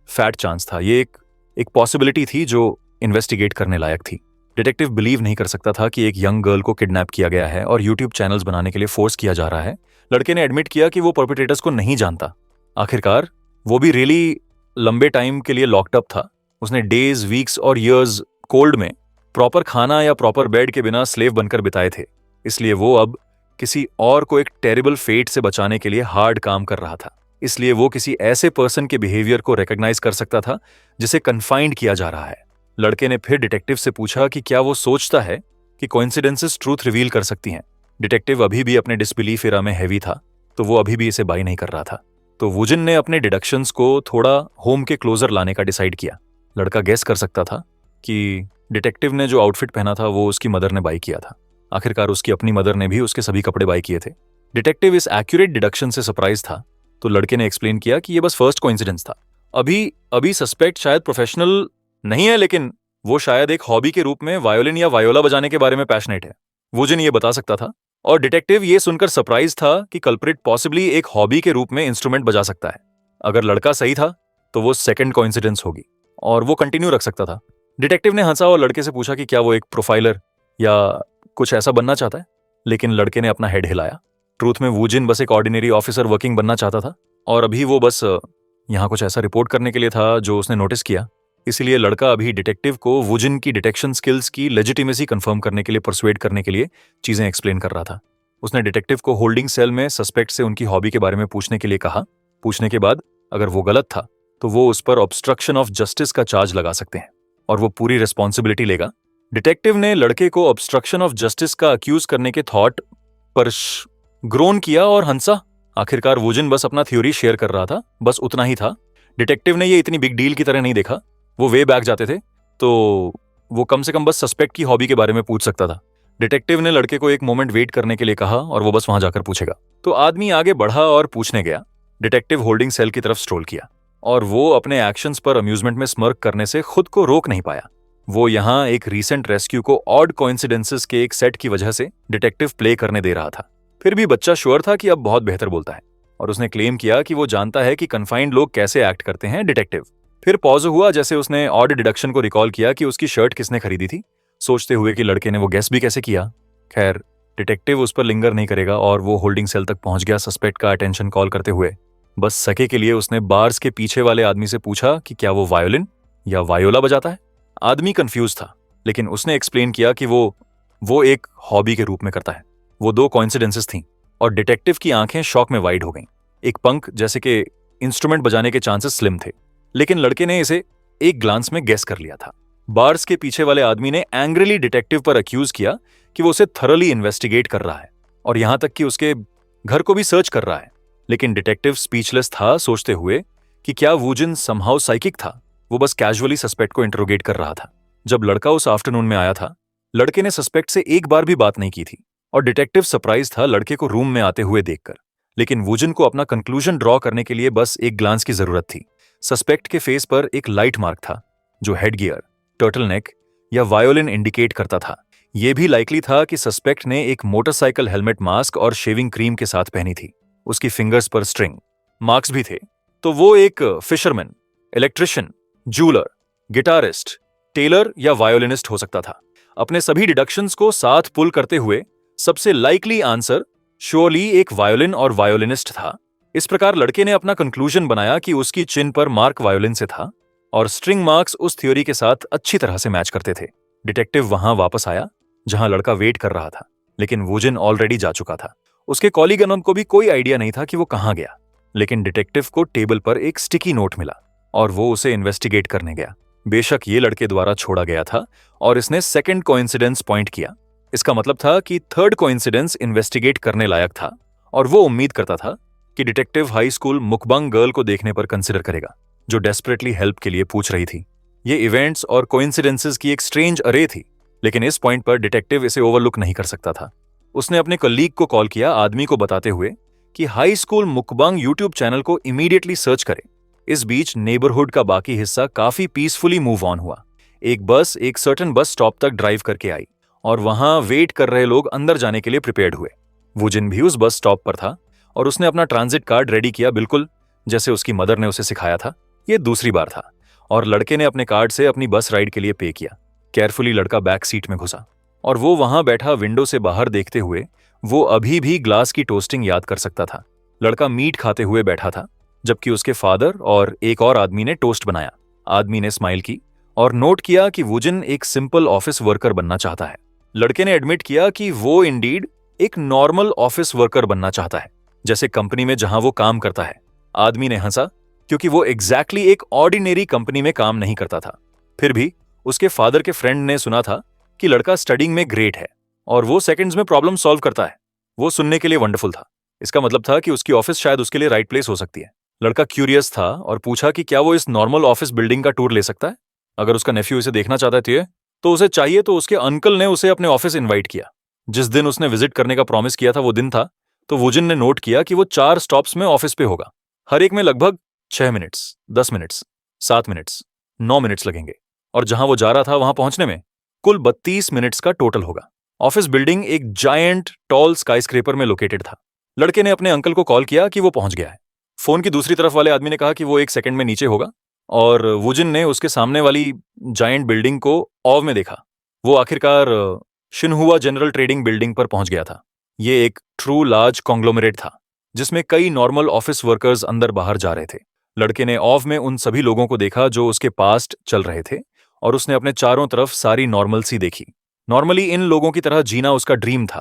[SPEAKER 1] फैट चांस था, ये एक पॉसिबिलिटी थी जो इन्वेस्टिगेट करने लायक थी। डिटेक्टिव बिलीव नहीं कर सकता था कि एक यंग गर्ल को किडनैप किया गया है और यूट्यूब चैनल्स बनाने के लिए फोर्स किया जा रहा है। लड़के ने एडमिट किया कि वो परपेट्रेटर्स को नहीं जानता। आखिरकार वो भी रियली लंबे टाइम के लिए लॉक्ड अप था। उसने डेज, वीक्स और ईयर्स कोल्ड में प्रॉपर खाना या प्रॉपर बेड के बिना स्लेव बनकर बिताए थे। इसलिए वो अब किसी और को एक टेरिबल फेट से बचाने के लिए हार्ड काम कर रहा था। इसलिए वो किसी ऐसे पर्सन के बिहेवियर को रिकॉग्नाइज कर सकता था जिसे कन्फाइंड किया जा रहा है। लड़के ने फिर डिटेक्टिव से पूछा कि क्या वो सोचता है कि कोइंसिडेंसेस ट्रूथ रिवील कर सकती हैं। डिटेक्टिव अभी भी अपने डिसबिलीफ एरा में हैवी था, तो वो अभी भी इसे बाई नहीं कर रहा था। तो वुजिन ने अपने डिडक्शंस को थोड़ा होम के क्लोजर लाने का डिसाइड किया। लड़का गेस कर सकता था कि डिटेक्टिव ने जो आउटफिट पहना था वो उसकी मदर ने बाई किया था। आखिरकार उसकी अपनी मदर ने भी उसके सभी कपड़े बाई किए थे। डिटेक्टिव इस एक्यूरेट डिडक्शन से सरप्राइज था, तो लड़के ने एक्सप्लेन किया कि ये बस फर्स्ट कोइंसिडेंस था। अभी सस्पेक्ट शायद प्रोफेशनल नहीं है, लेकिन वो शायद एक हॉबी के रूप में वायोलिन या वायोला बजाने के बारे में पैशनेट है। वुजिन ये बता सकता था और डिटेक्टिव ये सुनकर सरप्राइज था कि कल्प्रिट पॉसिबली एक हॉबी के रूप में इंस्ट्रूमेंट बजा सकता है। अगर लड़का सही था तो वो सेकंड कोइंसिडेंस होगी और वो कंटिन्यू रख सकता था। डिटेक्टिव ने हंसा और लड़के से पूछा कि क्या वो एक प्रोफाइलर या कुछ ऐसा बनना चाहता है, लेकिन लड़के ने अपना हेड हिलाया। ट्रूथ में वूजिन बस एक ऑर्डिनरी ऑफिसर वर्किंग बनना चाहता था और अभी वो बस यहाँ कुछ ऐसा रिपोर्ट करने के लिए था जो उसने नोटिस किया। इसीलिए लड़का अभी डिटेक्टिव को वुजिन की डिटेक्शन स्किल्स की लेजिटिमेसी कंफर्म करने के लिए परसुएड करने के लिए चीजें एक्सप्लेन कर रहा था। उसने डिटेक्टिव को होल्डिंग सेल में सस्पेक्ट से उनकी हॉबी के बारे में पूछने के लिए कहा। पूछने के बाद अगर वो गलत था तो वो उस पर ऑब्स्ट्रक्शन ऑफ जस्टिस का चार्ज लगा सकते हैं और वो पूरी रिस्पॉन्सिबिलिटी लेगा। डिटेक्टिव ने लड़के को ऑब्स्ट्रक्शन ऑफ जस्टिस का अक्यूज करने के थॉट पर ग्रोन किया और हंसा। आखिरकार वुजिन बस अपना थ्योरी शेयर कर रहा था, बस उतना ही था। डिटेक्टिव ने ये इतनी बिग डील की तरह नहीं देखा। वो वे बैक जाते थे तो वो कम से कम बस सस्पेक्ट की हॉबी के बारे में पूछ सकता था। डिटेक्टिव ने लड़के को एक मोमेंट वेट करने के लिए कहा और वो बस वहां जाकर पूछेगा। तो आदमी आगे बढ़ा और पूछने गया। डिटेक्टिव होल्डिंग सेल की तरफ स्ट्रोल किया और वो अपने एक्शंस पर अम्यूजमेंट में स्मर्क करने से खुद को रोक नहीं पाया। वो यहाँ एक रीसेंट रेस्क्यू को ऑड कोइंसिडेंसेस के एक सेट की वजह से डिटेक्टिव प्ले करने दे रहा था। फिर भी बच्चा श्योर था कि अब बहुत बेहतर बोलता है और उसने क्लेम किया कि वो जानता है कि कन्फाइंड लोग कैसे एक्ट करते हैं। डिटेक्टिव फिर पॉज हुआ जैसे उसने ऑड डिडक्शन को रिकॉल किया कि उसकी शर्ट किसने खरीदी थी, सोचते हुए कि लड़के ने वो गेस भी कैसे किया। खैर डिटेक्टिव उस पर लिंगर नहीं करेगा और वो होल्डिंग सेल तक पहुंच गया सस्पेक्ट का अटेंशन कॉल करते हुए। बस सके के लिए उसने बार्स के पीछे वाले आदमी से पूछा कि क्या वो वायोलिन या वायोला बजाता है। आदमी कंफ्यूज था, लेकिन उसने एक्सप्लेन किया कि वो एक हॉबी के रूप में करता है। वो दो कोइंसिडेंसेस थीं और डिटेक्टिव की आंखें शॉक में वाइड हो गईं। एक पंख जैसे कि इंस्ट्रूमेंट बजाने के चांसेस स्लिम थे, लेकिन लड़के ने इसे एक ग्लांस में गेस कर लिया था। बार्स के पीछे वाले आदमी ने एंग्रीली डिटेक्टिव पर अक्यूज किया कि वो उसे थरली इन्वेस्टिगेट कर रहा है और यहां तक कि उसके घर को भी सर्च कर रहा है। लेकिन डिटेक्टिव स्पीचलेस था, सोचते हुए कि क्या वुजिन समहाउ साइकिक था। वो बस कैजुअली सस्पेक्ट को इंटरोगेट कर रहा था। जब लड़का उस आफ्टरनून में आया था, लड़के ने सस्पेक्ट से एक बार भी बात नहीं की थी और डिटेक्टिव सरप्राइज था लड़के को रूम में आते हुए देखकर। लेकिन वुजिन को अपना कंक्लूजन ड्रॉ करने के लिए बस एक ग्लांस की जरूरत थी। सस्पेक्ट के फेस पर एक लाइट मार्क था जो हेड गियर, टर्टल नेक या वायोलिन इंडिकेट करता था। यह भी लाइकली था कि सस्पेक्ट ने एक मोटरसाइकिल हेलमेट मास्क और शेविंग क्रीम के साथ पहनी थी। उसकी फिंगर्स पर स्ट्रिंग मार्क्स भी थे। तो वो एक fisherman, electrician, jeweller, guitarist, tailor या वायोलिनिस्ट हो सकता था। अपने सभी डिडक्शंस को साथ पुल करते हुए सबसे लाइकली आंसर श्योरली एक वायोलिन और वायोलिनिस्ट था। इस प्रकार लड़के ने अपना कंक्लूजन बनाया कि उसकी चिन पर मार्क वायोलिन से था और स्ट्रिंग मार्क्स उस थ्योरी के साथ अच्छी तरह से मैच करते थे। डिटेक्टिव वहां वापस आया जहां लड़का वेट कर रहा था, लेकिन वुजिन ऑलरेडी जा चुका था। उसके कॉलीग अनंत को भी कोई आइडिया नहीं था कि वो कहां गया, लेकिन डिटेक्टिव को टेबल पर एक स्टिकी नोट मिला और वो उसे इन्वेस्टिगेट करने गया। बेशक ये लड़के द्वारा छोड़ा गया था और इसने सेकंड कोइंसिडेंस पॉइंट किया। इसका मतलब था कि थर्ड कोइंसिडेंस इन्वेस्टिगेट करने लायक था और वो उम्मीद करता था कि डिटेक्टिव हाई स्कूल मुकबंग गर्ल को देखने पर कंसिडर करेगा, जो डेस्परेटली हेल्प के लिए पूछ रही थी। ये इवेंट्स और कोइंसिडेंसेस की एक स्ट्रेंज अरे थी, लेकिन इस पॉइंट पर डिटेक्टिव इसे ओवरलुक नहीं कर सकता था। उसने अपने कलीग को कॉल किया, आदमी को बताते हुए कि हाई स्कूल मुकबंग यूट्यूब चैनल को इमीडिएटली सर्च करे। इस बीच नेबरहुड का बाकी हिस्सा काफी पीसफुली मूव ऑन हुआ। एक बस एक सर्टेन बस स्टॉप तक ड्राइव करके आई और वहां वेट कर रहे लोग अंदर जाने के लिए प्रिपेयर्ड हुए। वुजिन भी उस बस स्टॉप पर था और उसने अपना ट्रांजिट कार्ड रेडी किया, बिल्कुल जैसे उसकी मदर ने उसे सिखाया था। यह दूसरी बार था और लड़के ने अपने कार्ड से अपनी बस राइड के लिए पे किया। केयरफुली लड़का बैक सीट में घुसा और वो वहां बैठा विंडो से बाहर देखते हुए वो अभी भी ग्लास की टोस्टिंग याद कर सकता था। लड़का मीट खाते हुए बैठा था, जबकि उसके फादर और एक और आदमी ने टोस्ट बनाया। आदमी ने स्माइल की और नोट किया कि वुजिन एक सिंपल ऑफिस वर्कर बनना चाहता है। लड़के ने एडमिट किया कि वो इंडीड एक नॉर्मल ऑफिस वर्कर बनना चाहता है, जैसे कंपनी में जहां वो काम करता है। आदमी ने हंसा क्योंकि वो एग्जैक्टली एक ऑर्डिनरी कंपनी में काम नहीं करता था। फिर भी उसके फादर के फ्रेंड ने सुना था कि लड़का स्टडिंग में ग्रेट है और वो सेकंड्स में प्रॉब्लम सॉल्व करता है। वो सुनने के लिए वंडरफुल था। इसका मतलब था कि उसकी ऑफिस शायद उसके लिए राइट प्लेस हो सकती है। लड़का क्यूरियस था और पूछा कि क्या वो इस नॉर्मल ऑफिस बिल्डिंग का टूर ले सकता है। अगर उसका नेफ्यू इसे देखना चाहता है तो उसे चाहिए। तो उसके अंकल ने उसे अपने ऑफिस इनवाइट किया। जिस दिन उसने विजिट करने का प्रॉमिस किया था वो दिन था, तो वुजिन ने नोट किया कि वो 4 स्टॉप्स में ऑफिस पे होगा। हर एक में लगभग 6 मिनट्स, 10 मिनट्स, 7 मिनट्स, 9 मिनट्स लगेंगे और जहां वो जा रहा था वहां पहुंचने में कुल 32 मिनट्स का टोटल होगा। ऑफिस बिल्डिंग एक जायंट टॉल स्काईस्क्रेपर में लोकेटेड था। लड़के ने अपने अंकल को कॉल किया कि वो पहुंच गया है। फोन की दूसरी तरफ वाले आदमी ने कहा कि वो 1 सेकंड में नीचे होगा, और वुजिन ने उसके सामने वाली जायंट बिल्डिंग को ऑव में देखा। वो आखिरकार शिनहुआ जनरल ट्रेडिंग बिल्डिंग पर पहुंच गया था। ये एक ट्रू लार्ज कॉन्ग्लोमरेट था जिसमें कई नॉर्मल ऑफिस वर्कर्स अंदर बाहर जा रहे थे। लड़के ने ऑफ में उन सभी लोगों को देखा जो उसके पास्ट चल रहे थे, और उसने अपने चारों तरफ सारी नॉर्मल सी देखी। नॉर्मली इन लोगों की तरह जीना उसका ड्रीम था,